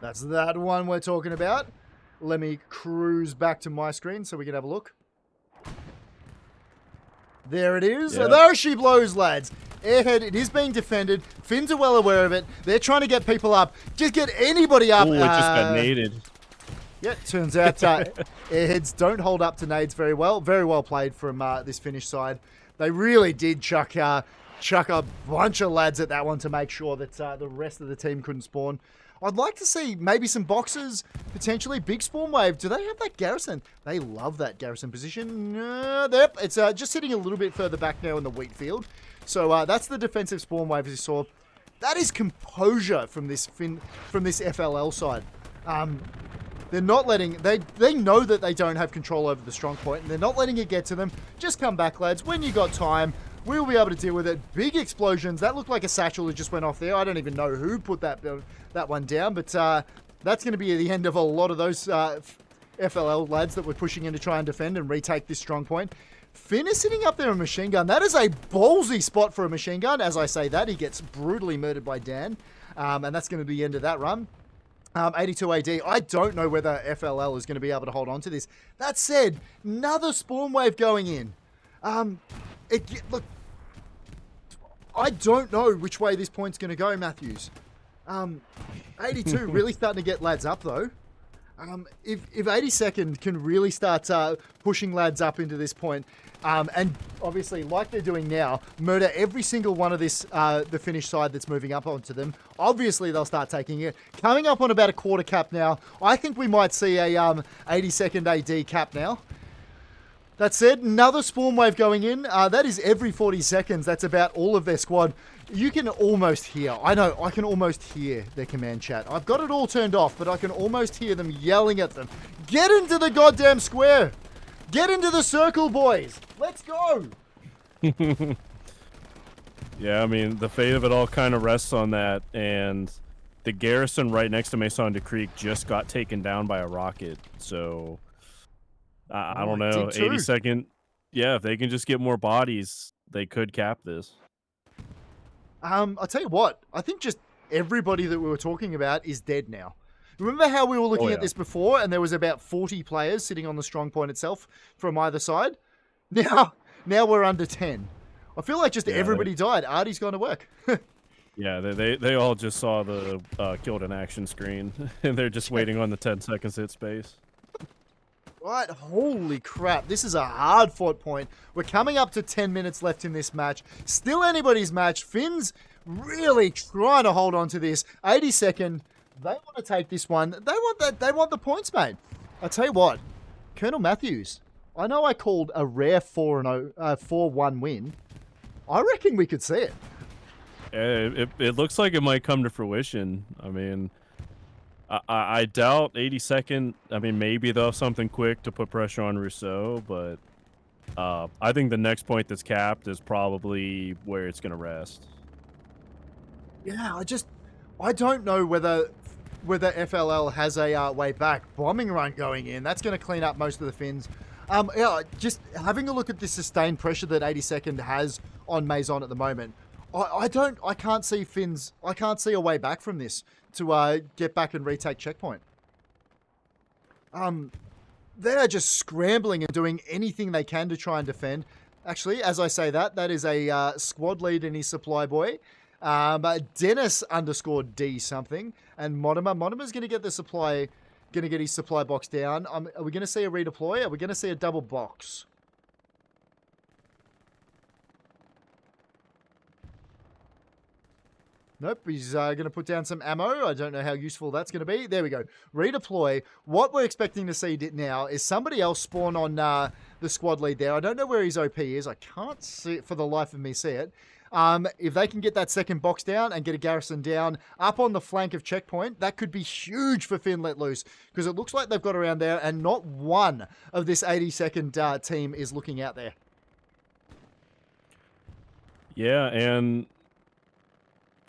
That's that one we're talking about. Let me cruise back to my screen so we can have a look. There it is. Yep. There she blows, lads. Airhead, it is being defended. Finns are well aware of it. They're trying to get people up. Just get anybody up. Ooh, it just got naded. Yeah, turns out airheads don't hold up to nades very well. Very well played from this Finnish side. They really did chuck a bunch of lads at that one to make sure that the rest of the team couldn't spawn. I'd like to see maybe some boxes, potentially. Big spawn wave. Do they have that garrison? They love that garrison position. Yep, it's just sitting a little bit further back now in the wheat field. So that's the defensive spawn wave, as you saw. That is composure from this FLL side. They're not letting... They know that they don't have control over the strong point, and they're not letting it get to them. Just come back, lads. When you got time, we'll be able to deal with it. Big explosions. That looked like a satchel that just went off there. I don't even know who put that one down, but that's going to be the end of a lot of those FLL lads that were pushing in to try and defend and retake this strong point. Finn is sitting up there in a machine gun. That is a ballsy spot for a machine gun. As I say that, he gets brutally murdered by Dan, and that's going to be the end of that run. 82 AD, I don't know whether FLL is going to be able to hold on to this. That said, another spawn wave going in. Look, I don't know which way this point's going to go, Matthews. 82 really starting to get lads up, though. If 82nd can really start pushing lads up into this point, and obviously, like they're doing now, murder every single one of the Finnish side that's moving up onto them, obviously they'll start taking it. Coming up on about a quarter cap now. I think we might see a 82nd AD cap now. That said, another spawn wave going in. That is every 40 seconds. That's about all of their squad. You can almost hear, I know, I can almost hear their command chat. I've got it all turned off, but I can almost hear them yelling at them. Get into the goddamn square. Get into the circle, boys. Let's go. Yeah, I mean, the fate of it all kind of rests on that, and the garrison right next to Maison de Creek just got taken down by a rocket, so... I don't know, 82nd, yeah, if they can just get more bodies, they could cap this. I'll tell you what, I think just everybody that we were talking about is dead now. Remember how we were looking at this before and there was about 40 players sitting on the strong point itself from either side? Now we're under 10. I feel like just everybody died. Artie's gone to work. Yeah, they all just saw the killed in action screen, and they're just waiting on the 10 seconds hit space. Right, holy crap. This is a hard fought point. We're coming up to 10 minutes left in this match. Still anybody's match. Finn's really trying to hold on to this. 82nd, they want to take this one. They want the points, mate. I tell you what, Col.Matthews, I know I called a rare 4-1 win. I reckon we could see it. It looks like it might come to fruition. I mean, I doubt 82nd. I mean, maybe they'll have something quick to put pressure on Rousseau, but I think the next point that's capped is probably where it's going to rest. Yeah, I don't know whether FLL has a way back. Bombing run going in. That's going to clean up most of the Finns. Yeah, just having a look at the sustained pressure that 82nd has on Maison at the moment. I can't see Finns. I can't see a way back from this to get back and retake checkpoint. They're just scrambling and doing anything they can to try and defend. Actually, as I say that is a squad lead in his supply boy. Dennis _D something, and Monomer's going to get the supply, going to get his supply box down. Are we going to see a redeploy? Are we going to see a double box? Nope, he's going to put down some ammo. I don't know how useful that's going to be. There we go. Redeploy. What we're expecting to see now is somebody else spawn on the squad lead there. I don't know where his OP is. I can't see it for the life of me see it. If they can get that second box down and get a garrison down up on the flank of checkpoint, that could be huge for Finn let loose, because it looks like they've got around there and not one of this 82nd team is looking out there. Yeah, and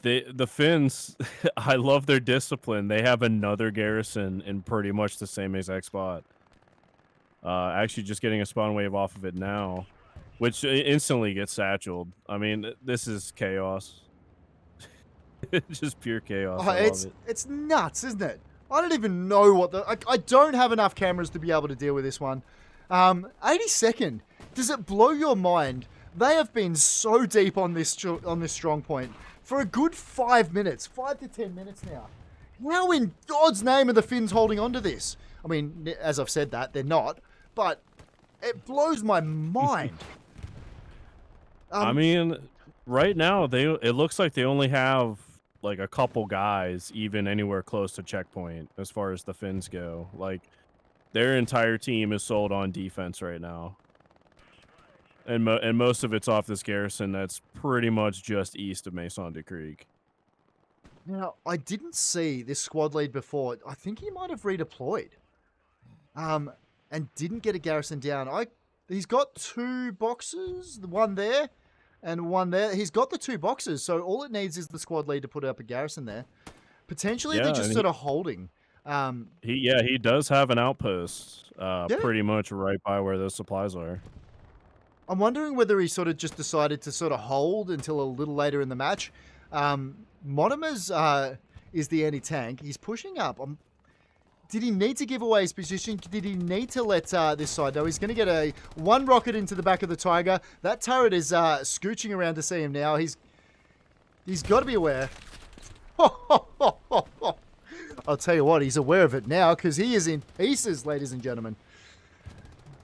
the Finns, I love their discipline. They have another garrison in pretty much the same exact spot. Actually just getting a spawn wave off of it now, which instantly gets satcheled. I mean, this is chaos. Just pure chaos. Oh, it's nuts, isn't it? I don't even know what I don't have enough cameras to be able to deal with this one. 82nd, does it blow your mind? They have been so deep on this strong point for a good 5 minutes, 5 to 10 minutes now. How in God's name are the Finns holding on to this? I mean, as I've said that, they're not, but it blows my mind. I mean, right now it looks like they only have like a couple guys even anywhere close to checkpoint as far as the Finns go. Like, their entire team is sold on defense right now. And most of it's off this garrison that's pretty much just east of Maison de Creek. Now, I didn't see this squad lead before. I think he might have redeployed. And didn't get a garrison down. He's got 2 boxes, one there and one there. He's got the 2 boxes, so all it needs is the squad lead to put up a garrison there. Potentially, they're just sort of holding. He does have an outpost pretty much right by where those supplies are. I'm wondering whether he sort of just decided to sort of hold until a little later in the match. Monomer's is the anti-tank. He's pushing up. Did he need to give away his position? Did he need to let this side know? He's going to get one rocket into the back of the Tiger. That turret is scooching around to see him now. He's got to be aware. I'll tell you what, he's aware of it now because he is in pieces, ladies and gentlemen.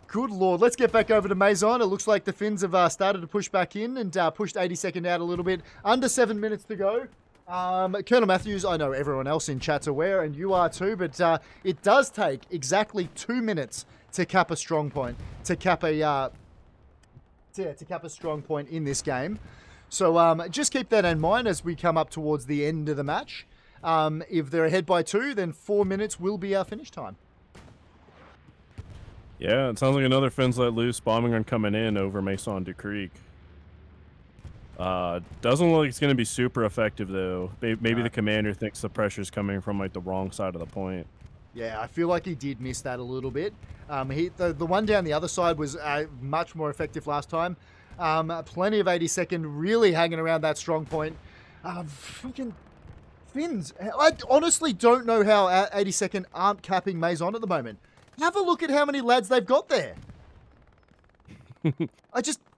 Good Lord. Let's get back over to Maison. It looks like the Finns have started to push back in and pushed 82nd out a little bit. Under 7 minutes to go. Col.Matthews, I know everyone else in chat's aware, and you are too, but it does take exactly 2 minutes to cap a strong point, to cap a strong point in this game. So just keep that in mind as we come up towards the end of the match. If they're ahead by 2, then 4 minutes will be our finish time. Yeah, it sounds like another Finns let loose bombing run coming in over Maison de Creek. Doesn't look like it's going to be super effective, though. Maybe the commander thinks the pressure's coming from, like, the wrong side of the point. Yeah, I feel like he did miss that a little bit. The one down the other side was much more effective last time. Plenty of 82nd really hanging around that strong point. Freaking Finns. I honestly don't know how 82nd aren't capping Maison at the moment. Have a look at how many lads they've got there.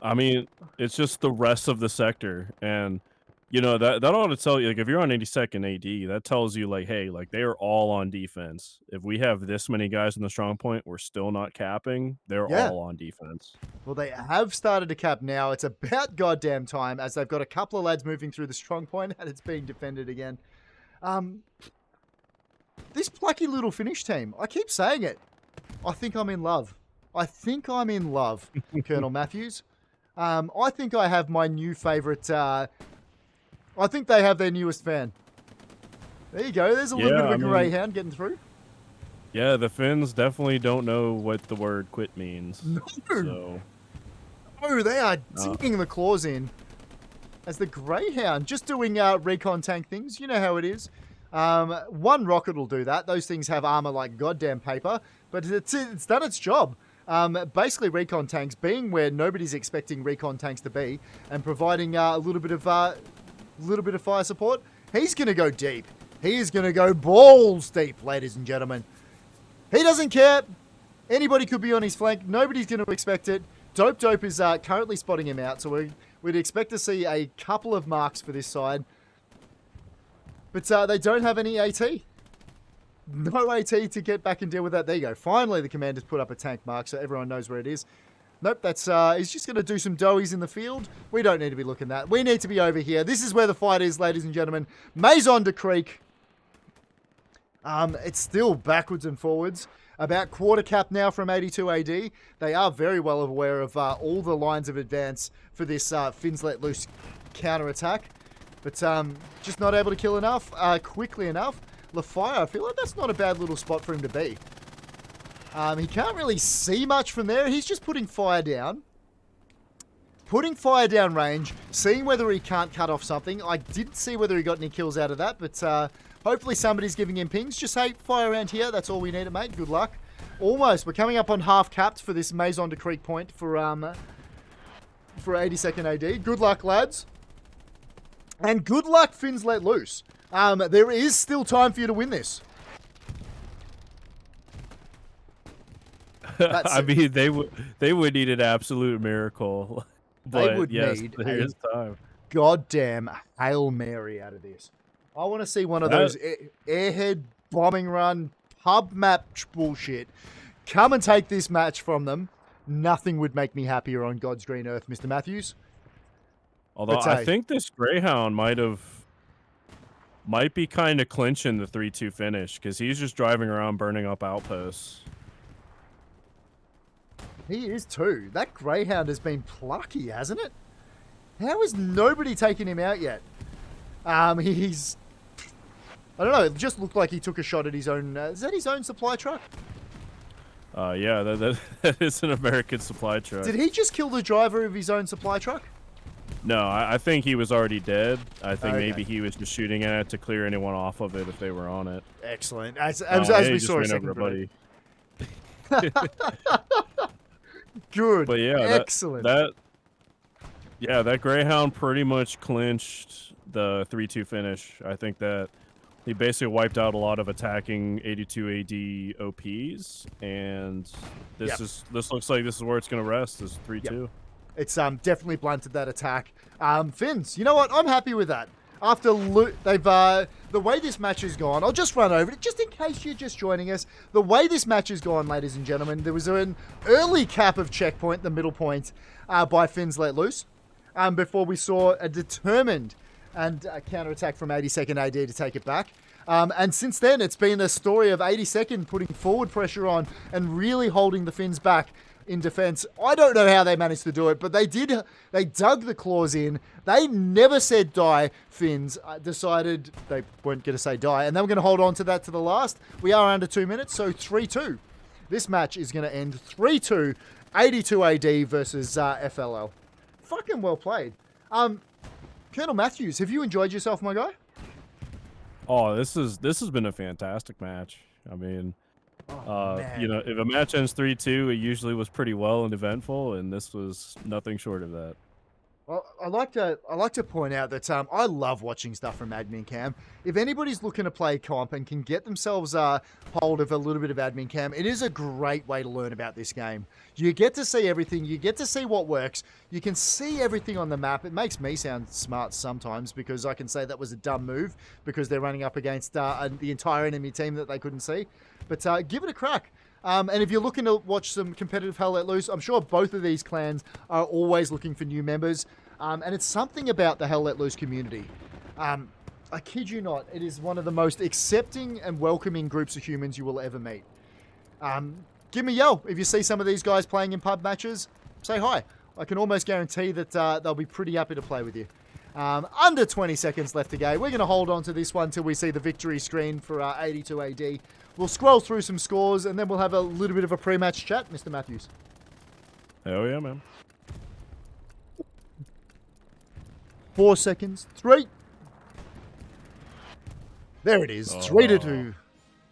I mean, it's just the rest of the sector, and You know, that ought to tell you, like, if you're on 82nd AD, that tells you, like, hey, like, they are all on defense. If we have this many guys in the strong point, we're still not capping. They're Yeah. all on defense. Well, they have started to cap now. It's about goddamn time as they've got a couple of lads moving through the strong point and it's being defended again. This plucky little Finnish team, I keep saying it. I think I'm in love. I think I'm in love, Col.Matthews. I think I have my new favourite. I think they have their newest fan. There you go. There's a little bit of a greyhound getting through. Yeah, the Finns definitely don't know what the word quit means. No. So. Oh, they are digging the claws in. As the Greyhound, just doing recon tank things. You know how it is. One rocket will do that. Those things have armor like goddamn paper, but it's done its job. Basically, recon tanks being where nobody's expecting recon tanks to be, and providing a little bit of fire support. He's gonna go deep. He is gonna go balls deep, ladies and gentlemen. He doesn't care. Anybody could be on his flank. Nobody's gonna expect it. Dope is currently spotting him out, so we'd expect to see a couple of marks for this side. But they don't have any AT. No AT to get back and deal with that. There you go. Finally, the commander's put up a tank mark so everyone knows where it is. Nope, that's he's just going to do some doughies in the field. We don't need to be looking at that. We need to be over here. This is where the fight is, ladies and gentlemen. Maison de Creek. It's still backwards and forwards. About quarter cap now from 82 AD. They are very well aware of all the lines of advance for this Finns let loose counter-attack. But just not able to kill enough, quickly enough. LaFire, I feel like that's not a bad little spot for him to be. He can't really see much from there. He's just putting fire down. Putting fire down range, seeing whether he can't cut off something. I didn't see whether he got any kills out of that, but hopefully somebody's giving him pings. Just, hey, fire around here. That's all we need, mate. Good luck. Almost. We're coming up on half capped for this Maison de Creek point for 82nd AD. Good luck, lads. And good luck, Finns let loose. There is still time for you to win this. I mean, they would need an absolute miracle. But they would need there is time. Goddamn Hail Mary out of this. I want to see one of those airhead bombing run pub match bullshit. Come and take this match from them. Nothing would make me happier on God's green earth, Mr. Matthews. Although I think this Greyhound might be kind of clinching the 3-2 finish because he's just driving around burning up outposts. He is too. That Greyhound has been plucky, hasn't it? How is nobody taking him out yet? He's... I don't know. It just looked like he took a shot at his own... is that his own supply truck? Yeah, that is an American supply truck. Did he just kill the driver of his own supply truck? No, I think he was already dead. I think maybe he was just shooting at it to clear anyone off of it if they were on it. Excellent. As we saw a second ago. Good. But yeah, excellent. That Greyhound pretty much clinched the 3-2 finish. I think that he basically wiped out a lot of attacking 82 AD OPs, and this looks like this is where it's going to rest. Is 3-2. Yep. It's definitely blunted that attack. Finns, you know what? I'm happy with that. After they've the way this match has gone, I'll just run over it just in case you're just joining us. The way this match has gone, ladies and gentlemen, there was an early cap of checkpoint, the middle point, by Finns let loose, before we saw a determined and counter-attack from 82nd AD to take it back. And since then, it's been a story of 82nd putting forward pressure on and really holding the Finns back in defense. I don't know how they managed to do it, but they did. They dug the claws in. They never said die. Finns decided they weren't going to say die, and they were going to hold on to that to the last. We are under 2 minutes, so 3-2. This match is going to end 3-2, 82 AD versus FLL. Fucking well played. Col.Matthews, have you enjoyed yourself, my guy? Oh, this has been a fantastic match. I mean, you know, if a match ends 3-2, it usually was pretty well and eventful, and this was nothing short of that. Well, I like to point out that I love watching stuff from Admin Cam. If anybody's looking to play comp and can get themselves hold of a little bit of Admin Cam, it is a great way to learn about this game. You get to see everything. You get to see what works. You can see everything on the map. It makes me sound smart sometimes because I can say that was a dumb move because they're running up against the entire enemy team that they couldn't see. But give it a crack. And if you're looking to watch some competitive Hell Let Loose, I'm sure both of these clans are always looking for new members. And it's something about the Hell Let Loose community. I kid you not, it is one of the most accepting and welcoming groups of humans you will ever meet. Give me a yell if you see some of these guys playing in pub matches. Say hi. I can almost guarantee that they'll be pretty happy to play with you. Under 20 seconds left to go. We're going to hold on to this one till we see the victory screen for 82AD. We'll scroll through some scores, and then we'll have a little bit of a pre-match chat, Mr. Matthews. Hell yeah, man. 4 seconds. 3. There it is. 3-2.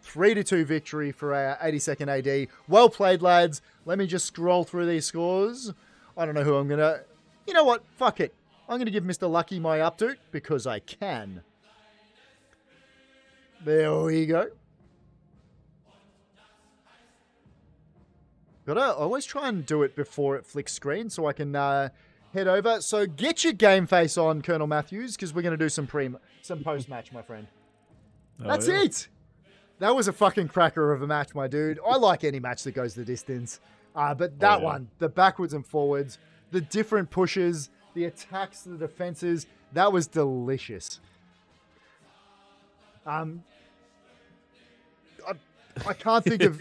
3-2 victory for our 82nd AD. Well played, lads. Let me just scroll through these scores. I don't know who I'm going to... You know what? Fuck it. I'm going to give Mr. Lucky my update because I can. There we go. Gotta always try and do it before it flicks screen so I can head over. So get your game face on, Col.Matthews, because we're going to do some post-match, my friend. That's it. That was a fucking cracker of a match, my dude. I like any match that goes the distance. But that one, the backwards and forwards, the different pushes, the attacks, the defenses, that was delicious. I can't think of...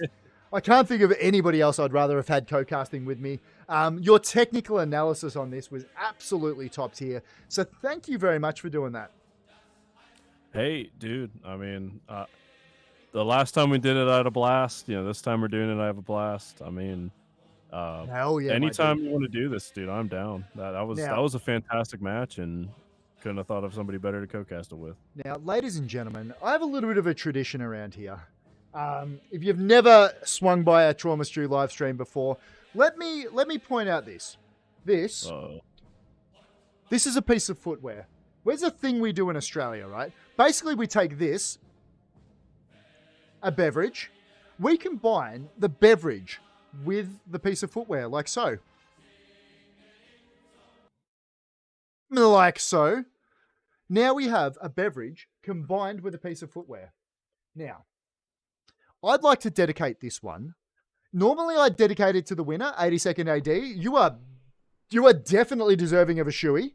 I can't think of anybody else I'd rather have had co-casting with me. Your technical analysis on this was absolutely top tier. So thank you very much for doing that. Hey, dude. I mean, the last time we did it, I had a blast. You know, this time we're doing it, I have a blast. I mean, hell yeah, anytime you want to do this, dude, I'm down. That was a fantastic match, and couldn't have thought of somebody better to co-cast it with. Now, ladies and gentlemen, I have a little bit of a tradition around here. If you've never swung by a TraumaStoo live stream before, let me point out this. This is a piece of footwear. Where's a thing we do in Australia, right? Basically, we take this, a beverage, we combine the beverage with the piece of footwear, like so. Like so. Now we have a beverage combined with a piece of footwear. Now, I'd like to dedicate this one. Normally, I'd dedicate it to the winner, 82nd AD. You are definitely deserving of a shoey.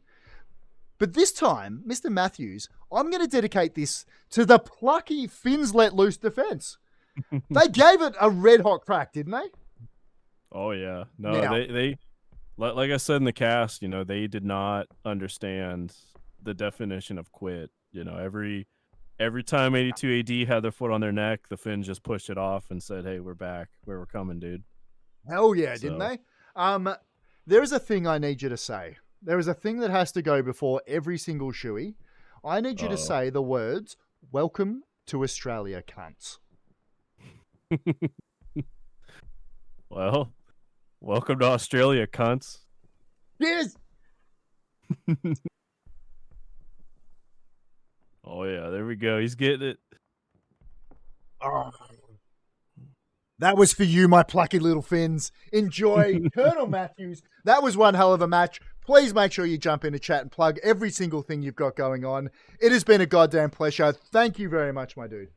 But this time, Mr. Matthews, I'm going to dedicate this to the plucky Finns Let Loose defense. They gave it a red hot crack, didn't they? Oh yeah, no, they like I said in the cast, you know, they did not understand the definition of quit. You know, every time 82AD had their foot on their neck, the Finns just pushed it off and said, "Hey, we're back. We're coming, dude." Hell yeah, didn't they? There is a thing I need you to say. There is a thing that has to go before every single shoey. I need you to say the words, "Welcome to Australia, cunts." Well, welcome to Australia, cunts. Yes. Oh yeah, there we go. He's getting it. Oh. That was for you, my plucky little Finns. Enjoy. Col.Matthews, that was one hell of a match. Please make sure you jump into chat and plug every single thing you've got going on. It has been a goddamn pleasure. Thank you very much, my dude.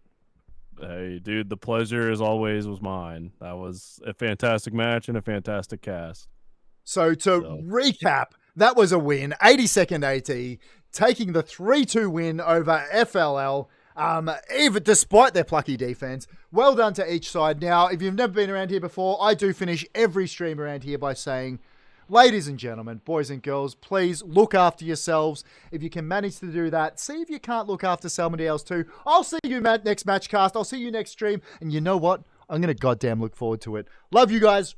Hey, dude, the pleasure as always was mine. That was a fantastic match and a fantastic cast. So recap, that was a win. 82nd AT taking the 3-2 win over FLL. Even despite their plucky defense. Well done to each side. Now, if you've never been around here before, I do finish every stream around here by saying, ladies and gentlemen, boys and girls, please look after yourselves. If you can manage to do that, see if you can't look after Salmonells too. I'll see you next Matchcast. I'll see you next stream. And you know what? I'm going to goddamn look forward to it. Love you guys.